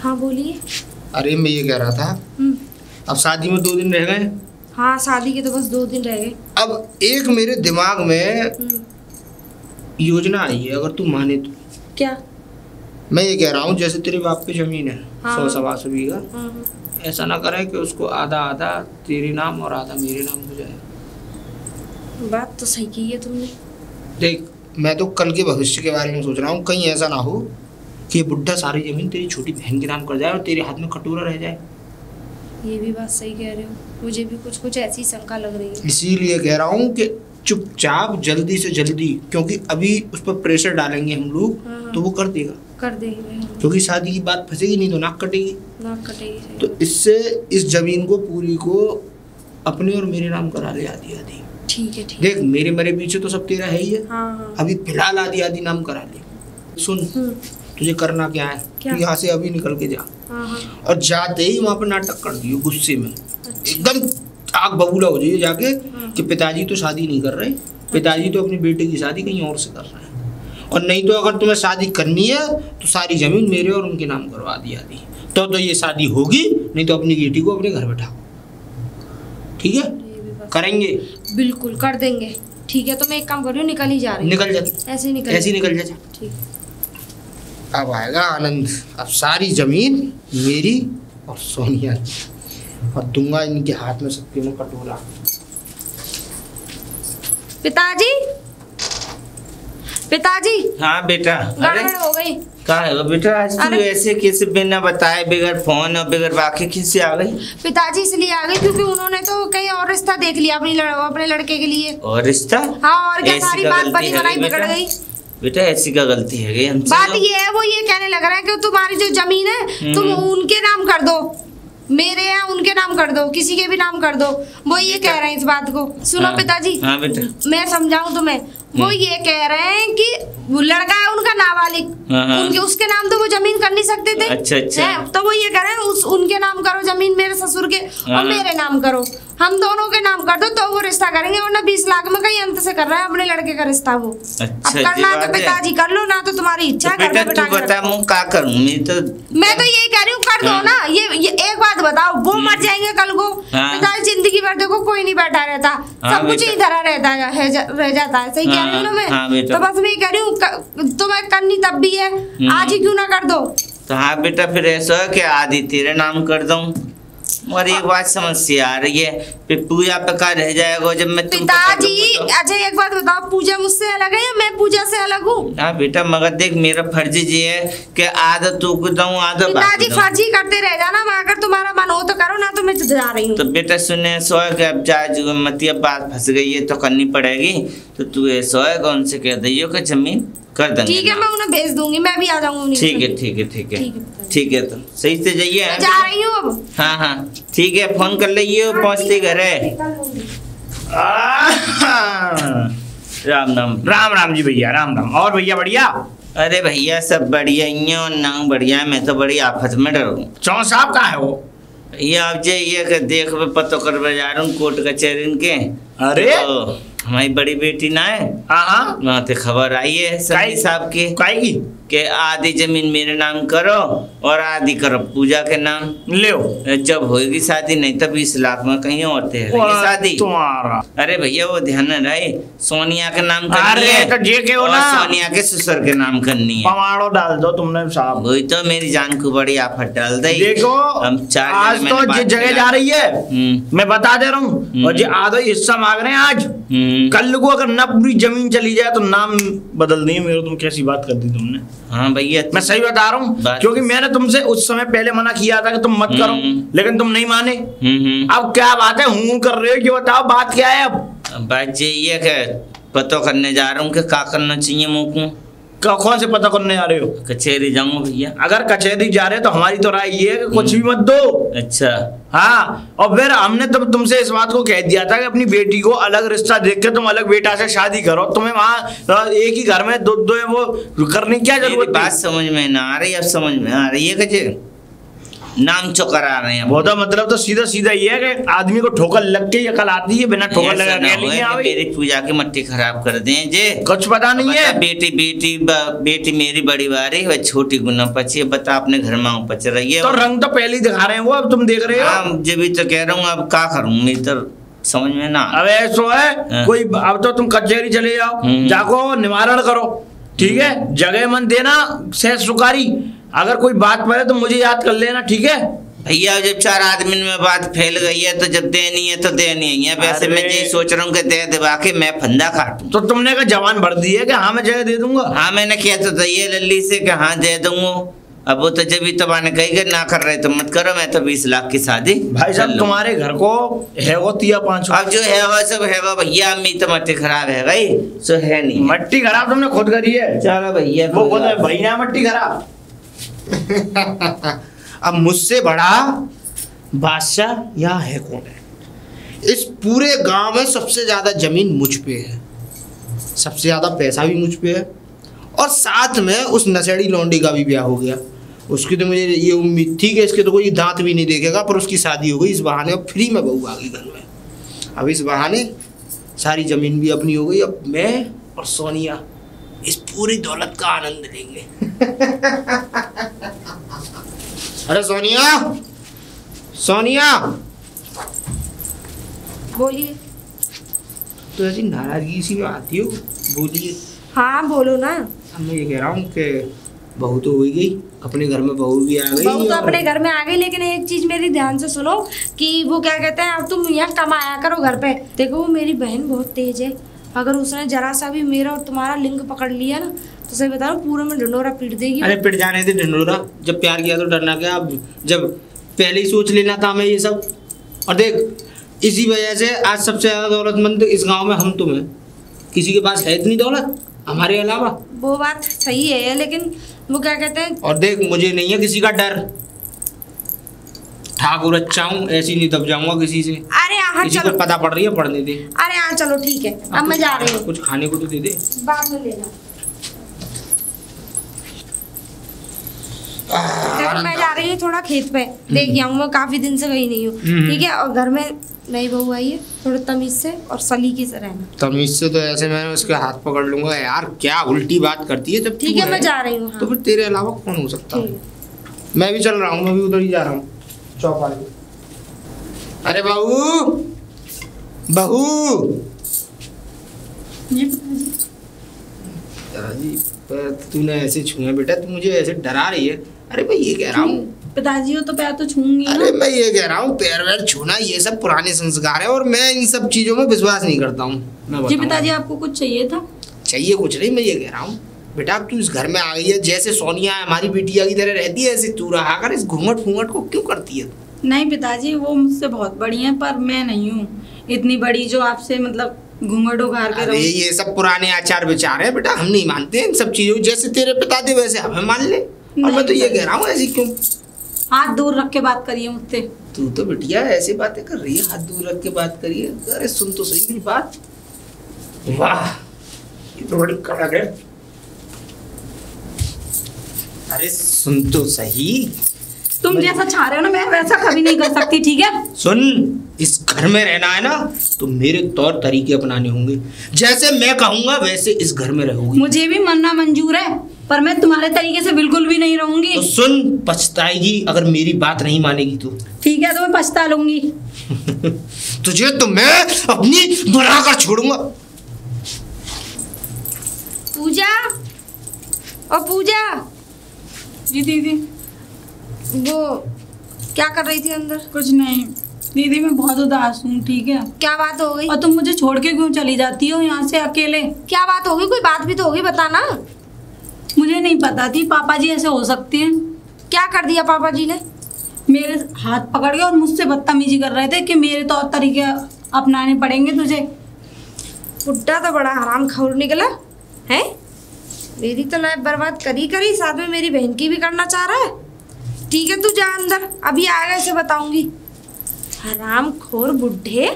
हाँ बोलिए। अरे मैं ये कह रहा था, अब शादी में 2 दिन रह गए। हाँ शादी के तो बस 2 दिन रह गए। अब एक मेरे दिमाग में योजना आई है, अगर तू माने तो। क्या? मैं ये कह रहा हूँ, जैसे तेरे बाप की जमीन है 100-125 बीघा, ऐसा ना करे कि उसको आधा आधा तेरे नाम और आधा मेरे नाम हो जाए। बात तो सही की है तुमने। देख, मैं तो कल के भविष्य के बारे में सोच रहा हूँ। कहीं ऐसा ना हो कि ये बुढ़ा सारी जमीन तेरी छोटी बहन के नाम कर जाए और तेरे हाथ में कटोरा रह जाए। ये भी बात सही कह रहे हो, मुझे भी कुछ कुछ ऐसी शंका लग रही है। इसीलिए कह रहा हूँ कि चुपचाप जल्दी से जल्दी, क्योंकि अभी उस पर प्रेशर डालेंगे हम लोग तो वो कर देगा। कर देंगे, क्योंकि शादी की बात फंसेगी नहीं तो नाक कटेगी। नाक कटेगी। तो इससे इस जमीन को पूरी को अपने और मेरे नाम करा ले आधी आधी। ठीक है ठीक। देख, मेरे मरे पीछे तो सब तेरा है ही है। हाँ। अभी फिलहाल आधी आधी नाम करा ले। सुन, तुझे करना क्या है, तू यहाँ से अभी निकल के जा। और जाते ही वहाँ पर नाटक कर दियो गुस्से में। एकदम आग बबूला हो जाइए जाके कि पिताजी तो शादी नहीं कर रहे, पिताजी तो अपनी बेटे की शादी कहीं और से कर रहे हैं। और नहीं तो अगर तुम्हें शादी करनी है तो सारी जमीन मेरे और उनके नाम करवा दिया दी, तो ये शादी होगी। नहीं तो अपनी बेटी को अपने घर बैठाओ। ठीक है, करेंगे, बिल्कुल कर देंगे। ठीक है, तो मैं एक काम कर रही हूँ, निकल ही जा रही हूँ। निकल जा, ऐसे निकल जा। ठीक। अब आएगा आनंद। अब सारी जमीन मेरी और सोनिया की, और दूंगा इनके हाथ में सबके में कटोरा। पिताजी, पिताजी। हाँ बेटा। अरे हो गई। कहाँ है वो बेटा? आज तू ऐसे कैसे बिना बताए, बगैर फोन और बगैर बाकी कैसे आ गई? पिताजी इसलिए आ गई क्योंकि उन्होंने तो कहीं और रिश्ता देख लिया अपने लड़के के लिए। और रिश्ता? हाँ, और क्या सारी बात बनी बनाई बिगड़ गई। बेटा ऐसी क्या गलती है? बात ये है, वो ये कहने लग रहा है कि तुम्हारी जो जमीन है तुम उनके नाम कर दो, मेरे यहाँ उनके नाम कर दो, किसी के भी नाम कर दो। वो ये कह रहे हैं इस बात को। सुनो पिताजी, हाँ बेटा, मैं समझाऊं तुम्हें। वो ये कह रहे हैं कि वो लड़का है उनका नाबालिग, उनके उसके नाम तो वो जमीन कर नहीं सकते थे। अच्छा। तो वो ये कह रहे हैं उनके नाम करो जमीन, मेरे ससुर के और मेरे नाम करो, हम दोनों के नाम कर दो तो वो रिश्ता करेंगे। वरना 20 लाख में कहीं अंत से कर रहा है अपने लड़के का रिश्ता वो। अब करना तो पिताजी कर लो, ना तो तुम्हारी इच्छा है। मैं तो यही कह रही हूँ, कर दो ना। ये एक बात बताओ, वो मर जाएंगे कल को, पिताजी जिंदगी भर देखो कोई नहीं बैठा रहता, सब कुछ ही तरह रहता है, रह जाता है। सही कह रही हूँ ना मैं? तो बस मैं कह रही हूँ, तुम्हें करनी तब भी है, आज ही क्यों ना कर दो। तो हाँ बेटा, फिर ऐसा है कि आधी तेरे नाम कर दूं। और एक बात समस्या आ रही है, फिर पूजा पे का रह जाएगा जब मैं पिताजी। अच्छा एक बात बताओ, पूजा मुझसे अलग है या मैं पूजा से अलग हूँ? हाँ बेटा, मगर देख मेरा फर्ज ये है कि आधा तू को दूं, आधा पिताजी फर्ज ही करते रह जाना। अगर तुम्हारा मन हो तो करो, ना तो मैं जा रही हूँ। तो बेटा सुने, सो है कि अब जा मतिया बात फंस गई है तो करनी पड़ेगी। तो तू ऐसा है कौन से कह दियो कि जमीन कर देंगे। ठीक है, मैं उन्हें भेज दूंगी, मैं भी आ जाऊंगी। ठीक है, तो सही से जाइए। जा रही हूँ अब। हाँ ठीक है, फोन कर लीजिए पहुँचते घर है। राम राम जी भैया, राम। और भैया बढ़िया? अरे भैया सब बढ़िया ही और ना बढ़िया, मैं तो बड़ी आफत में डर हूँ। चौहान साहब कहाँ है वो? ये आप जाइए देख पतो कर जा रहा हूँ कोर्ट कचहरी के। अरे तो हमारी बड़ी बेटी ना है, वहाँ से खबर आई है सही साहब की कि आधी जमीन मेरे नाम करो और आधी करो पूजा के नाम ले। जब होगी शादी, नहीं तो 20 लाख में कहीं और थे शादी तुम्हारा। अरे भैया वो ध्यान रहे, सोनिया के नाम करनी है तो और सोनिया के ससुर के नाम करनी है। पमाड़ो डाल दो तुमने साहब। वही तो मेरी जान को बड़ी आफत डाल दी। देखो हम आज तो जिस जगह जा रही है मैं बता दे रहा हूँ, और जो आधा हिस्सा मांग रहे हैं आज, कल को अगर ना पूरी जमीन चली जाए तो नाम बदल देंगे मेरे। तुम कैसी बात कर दी तुमने? हाँ भैया मैं सही बता रहा हूँ, क्योंकि मैंने तुमसे उस समय पहले मना किया था कि तुम मत करो, लेकिन तुम नहीं माने। अब क्या बात है, हूँ कर रहे हो, ये बताओ बात क्या है? अब बात ये है कि पतो करने जा रहा हूँ कि क्या करना चाहिए मुँह को। कौन से पता करने जा रहे हो? कचहरी जाऊंगा भैया। अगर कचहरी जा रहे हो तो हमारी तो राय ये है कि कुछ भी मत दो। अच्छा हाँ, और फिर हमने तब तुमसे इस बात को कह दिया था कि अपनी बेटी को अलग रिश्ता देख के तुम अलग बेटा से शादी करो। तुम्हें वहाँ एक ही घर में दो वो करने क्या जरूरत? बात समझ में ना आ रही, अब समझ में आ रही है। कचहरी नाम चौकरा रहे हैं। बहुत मतलब तो सीधा सीधा ये है कि आदमी को ठोकर लग के अकल आती है, बिना ठोकर लगा के मेरी पूजा की मट्टी खराब कर दें जे। कुछ पता नहीं है। बेटी बेटी बेटी मेरी बड़ी बारी वह छोटी गुना पची। बता अपने घर में पच रही है तो रंग तो पहले ही दिखा रहे हैं वो, अब तुम देख रहे हो। जब भी तो कह रहा हूँ अब क्या करूँ मैं तो समझ में ना। अब ऐसा है कोई, अब तो तुम कचहरी चले जाओ, जाको निवारण करो, ठीक है। जगह मन देना से सुकारी, अगर कोई बात पड़े तो मुझे याद कर लेना, ठीक है भैया। जब 4 आदमी में बात फैल गई है तो जब देनी है तो देनी है। वैसे मैं यही सोच रहा हूँ कि दे दबा के मैं फंदा काटूं। तो तुमने का जवान भर दी है कि हाँ मैं जगह दे दूंगा? हाँ मैंने किया तो ये लल्ली से कि हाँ दे दूंगा। अब वो तो जब भी तबाने कही ना कर रहे तो मत करो, मैं तो 20 लाख की शादी। भाई साहब तुम्हारे घर को है वो 3-5। अब जो है वो सब है वो भैया। अम्मी तो मट्टी खराब है भाई, सो है नहीं। मट्टी खराब तुमने खुद करी है। चलो भैया, वो खुद भैया मट्टी खराब। अब मुझसे बड़ा बादशाह यहाँ है कौन है? इस पूरे गांव में सबसे ज्यादा जमीन मुझ पे है, सबसे ज्यादा पैसा भी मुझ पे है, और साथ में उस नशेड़ी लौंडी का भी ब्याह हो गया। उसकी तो मुझे ये उम्मीद थी कि इसके तो कोई दांत भी नहीं देखेगा, पर उसकी शादी हो गई इस बहाने। अब फ्री में बहू आ गई घर में। अब इस बहाने सारी जमीन भी अपनी हो गई। अब मैं और सोनिया इस पूरी दौलत का आनंद लेंगे। अरे सोनिया, सोनिया बोलिए। तो ऐसी नाराजगी सी में आती हो, बोलिए। हाँ बोलो ना। अब मैं ये कह रहा हूँ कि बहू तो हो ही गई, अपने घर में बहू भी आ गई। बहू तो अपने घर में आ गई, लेकिन एक चीज मेरी ध्यान से सुनो कि वो क्या कहते हैं, अब तुम यहाँ कम आया करो घर पे। देखो वो मेरी बहन बहुत तेज है, अगर उसने जरा सा भी मेरा और तुम्हारा लिंग पकड़ लिया ना तो सही बता रहा हूँ पूरे में ढिंडोरा पीट देगी। अरे पिट जाने दे ढिंडोरा, जब प्यार किया तो डरना क्या? अब जब पहले ही सोच लेना था मैं ये सब। और देख इसी वजह से आज सबसे ज्यादा दौलतमंद इस गांव में हम तुम हैं। किसी के पास है इतनी दौलत हमारे अलावा? वो बात सही है, लेकिन वो क्या कहते हैं। और देख मुझे नहीं है किसी का डर, ठाकुर अच्छा हूँ, ऐसी नहीं दब जाऊंगा किसी से। अरे हाँ किसी चलो, को पता पड़ रही है पढ़ने दे। अरे हाँ चलो ठीक है, अब मैं जा रही हूँ। कुछ खाने को तो दे दे, बाद में लेना। देखो मैं जा रही हूँ थोड़ा खेत पे, देख आऊँ, मैं काफी दिन से गई नहीं हूँ, ठीक है। और घर में नई बहू आई है, थोड़े तमीज से और सलीके से रहना। तमीज से तो ऐसे मैं उसके हाथ पकड़ लूंगा यार, क्या उल्टी बात करती है। जब ठीक है मैं जा रही हूँ। तो फिर तेरे अलावा कौन हो सकता है? मैं भी चल रहा हूँ, मैं भी उधर ही जा रहा हूँ चौपाल। अरे बहू, बहू तूने ऐसे छुए बेटा, तू मुझे ऐसे डरा रही है। अरे मैं ये कह रहा हूँ पिताजी हो तो पैर तो छूंगी। अरे मैं ये कह रहा हूँ पैर वैर छूना ये सब पुराने संस्कार है, और मैं इन सब चीजों में विश्वास नहीं करता हूँ। जी पिताजी आपको कुछ चाहिए था? चाहिए कुछ नहीं, मैं ये कह रहा हूँ बेटा अब तू इस घर में आ गई है, जैसे सोनिया हमारी बिटिया की तरह रहती है ऐसे तू रहा कर। इस घूंघट फूंघट को क्यों करती है? नहीं पिताजी, वो मुझसे बहुत बड़ी हैं, पर मैं नहीं हूँ इतनी बड़ी जो आपसे मतलब घूंघट उघार के। अरे ये सब पुराने आचार विचार है बेटा, हम नहीं मानते इन सब चीजों। जैसे तेरे पिता थे वैसे हमें मान ले। और मैं तो ये कह रहा हूँ ऐसी क्यों हाथ दूर रख के बात करिए मुझसे। तू तो बिटिया ऐसी बातें कर रही है, हाथ दूर रख के बात करिए। अरे सुन तो सही मेरी बात। वाह ये तो बड़ी कड़क है। अरे सुन तो सही, तुम जैसा चाह रहे हो ना मैं वैसा कभी नहीं कर सकती, ठीक है? सुन, इस घर में रहना है ना तो मेरे तौर तरीके अपनाने होंगे। जैसे मैं कहूंगा वैसे इस घर में रहोगी। मुझे भी मानना मंजूर है, पर मैं तुम्हारे तरीके से बिल्कुल भी नहीं रहूंगी। तो सुन, पछताएगी अगर मेरी बात नहीं मानेगी तो। ठीक है तो मैं पछता लूंगी। तुझे तो मैं अपनी बनाकर छोड़ूंगा। पूजा, और पूजा जी दीदी। वो क्या कर रही थी अंदर? कुछ नहीं दीदी, मैं बहुत उदास हूँ, ठीक है? क्या बात हो गई? और तुम मुझे छोड़ के क्यों चली जाती हो यहाँ से अकेले? क्या बात होगी? कोई बात भी तो होगी, बताना। मुझे नहीं पता थी पापा जी ऐसे हो सकते हैं। क्या कर दिया पापा जी ने? मेरे हाथ पकड़ के और मुझसे बदतमीजी कर रहे थे कि मेरे तौर तरीके अपनाने पड़ेंगे तुझे। बुड्ढा तो बड़ा हराम खोर निकला है। मेरी तो लाइफ बर्बाद करी साथ में मेरी बहन की भी करना चाह रहा है। ठीक है तू जा अंदर, अभी आगे से बताऊंगी। हरामखोर बुड्ढे,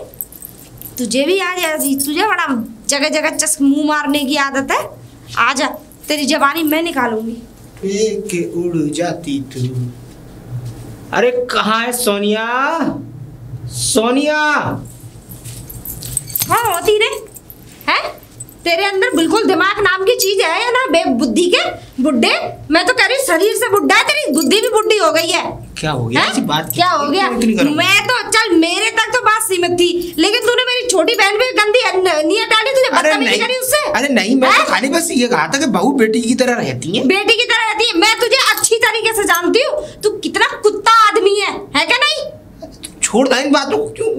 तुझे भी आ जाएगी, तुझे बड़ा जगह जगह चस्क मुंह मारने की आदत है। आजा, तेरी जवानी मैं निकालूंगी। के उड़ जाती तू। अरे कहाँ है सोनिया? सोनिया कौन होती रे? है तेरे अंदर बिल्कुल दिमाग नाम की चीज है या ना? बेबुद्धि के बुड्ढे, मैं तो कह रही शरीर से बुड्ढा है, तेरी बुद्धि भी बुड्ढी हो गई है। क्या हो गया? ऐसी बात क्या हो गया? मैं तो चल मेरे तक तो बात सीमित थी, लेकिन तूने मेरी छोटी बहन पे गंदी नीयत डाली, तुझे बदतमीजी करी उससे। अरे नहीं, मैं तो खाली बस ये कहा था कि बहू बेटी की तरह रहती है। बेटी की तरह रहती है, मैं तुझे अच्छी तरीके से जानती हूँ। तू कितना कुत्ता आदमी है क्या नहीं? छोड़ दे इन बातों को, क्यों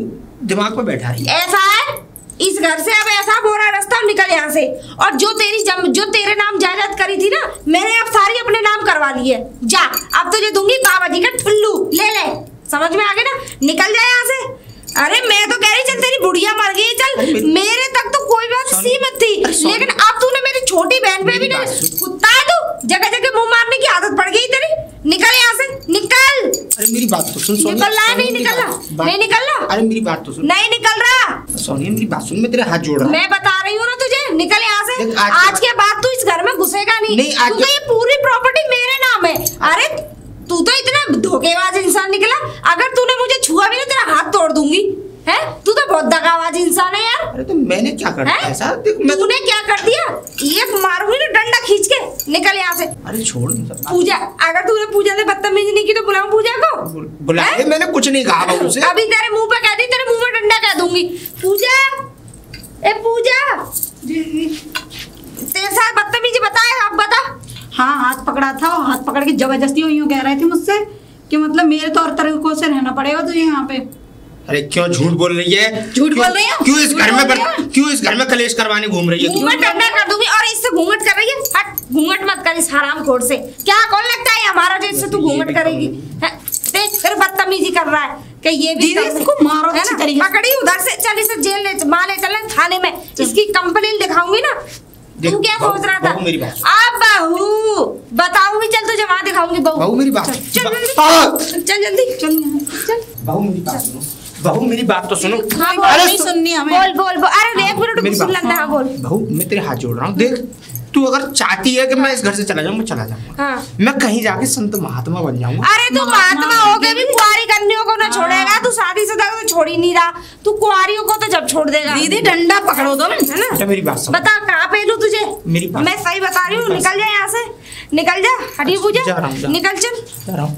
दिमाग में बैठा रही है? ऐसा है, इस घर से अब ऐसा बोरा रास्ता निकल यहाँ से। और जो तेरे नाम जायदाद करी थी ना, मैंने अब सारी अपने नाम करवा ली है। जा, अब तुझे दूंगी बाबा जी का ठुल्लू, ले ले। समझ में आ गया ना? निकल जा यहाँ से। अरे मैं तो कह रही चल तेरी बुढ़िया मर गई, चल मेरे तक तो कोई बात सीमित थी, लेकिन अब तूने मेरी छोटी बहन पे भी नहीं। कुत्ता है तू, जगह जगह मुंह मारने की आदत पड़ गई तेरी। निकल यहाँ से, निकल। अरे मेरी बात तो सुन। निकल रहा है? नहीं निकल रहा, नहीं निकल रहा। अरे मेरी बात तो सुन। नहीं निकल रहा। सोनिया मेरी बात सुन, मैं तेरे हाथ जोड़ रहा हूँ। मैं बता रही हूँ ना तुझे, निकल यहाँ से। आज के बाद तू इस घर में घुसेगा नहीं, क्योंकि ये पूरी प्रॉपर्टी मेरे नाम है। अरे तू तो इतना धोखेबाज इंसान निकला, अगर तूने मुझे छुआ भी ना तेरा हाथ तोड़ दूंगी। है तू तो बहुत दगाबाज इंसान है यार। अरे तो मैंने क्या कर दिया ऐसा? तूने क्या कर दिया? एक मारूंगी ना डंडा खींच के। निकल यहाँ से। अरे छोड़ पूजा, अगर तूने पूजा से बदतमीजी नहीं की तो बुलाऊं पूजा को? बुलाए, मैंने कुछ नहीं कहा बहू से। अभी तेरे मुंह पे कह दी, तेरे मुंह में डंडा कह दूंगी। पूजा, ए पूजा, तेरे साथ बदतमीजी बताए? आप बता। हाँ हाथ पकड़ा था, हाथ पकड़ के जबरदस्ती यूं कह रहे थे मुझसे कि मतलब मेरे तौर तरीकों से रहना पड़ेगा तुझे यहाँ पे। अरे क्यों झूठ बोल रही है? झूठ बोल रही है? क्यों इस घर में कलेश करवाने घूम रही है? मुंह में डंडा कर दूंगी। और इससे घूंघट कर रही है? हट, घूंघट मत कर इस हरामखोर से। क्या कौन लगता है हमारा जो इससे तू घूंघट करेगी? देख फिर बदतमीजी कर रहा है कि ये भी इसको मारो अच्छी तरीके से। पकड़ी उधर से, चल इसे जेल ले, मां ले चल थाने में, इसकी कंप्लेंट दिखाऊंगी ना। तू क्या सोच रहा था? अब बहू बताऊंगी, चल तुझे वहां दिखाऊंगी। बहू मेरी बात, चल जल्दी चल। बहू मेरी बात सुनो, बहू मेरी बात तो सुनो। अरे नहीं सुननी हमें। बोल। अरे एक मिनट सुन लेना। हाँ बोल। बहू मैं तेरे हाथ जोड़ रहा हूँ, देख तू अगर चाहती है कि मैं इस घर से चला जाऊँ, मैं चला जाऊंगा। हाँ। मैं कहीं जाके संत महात्मा बन जाऊंगा। अरे तू महात्मा हो गए भी कुंवारी कन्याओं को ना छोड़ेगा? तू शादी से तो छोड़ ही नहीं रहा, तू कुंवारियों को तो जब छोड़ देगा। दीदी डंडा पकड़ो तुम, है ना? अच्छा मेरी बात सुन। बता कहाँ पे लूं तुझे? मेरी बात, मैं सही बता रही हूँ। निकल जा यहाँ से, निकल जा। हटी पूजा, निकल चल। जा रहा हूँ।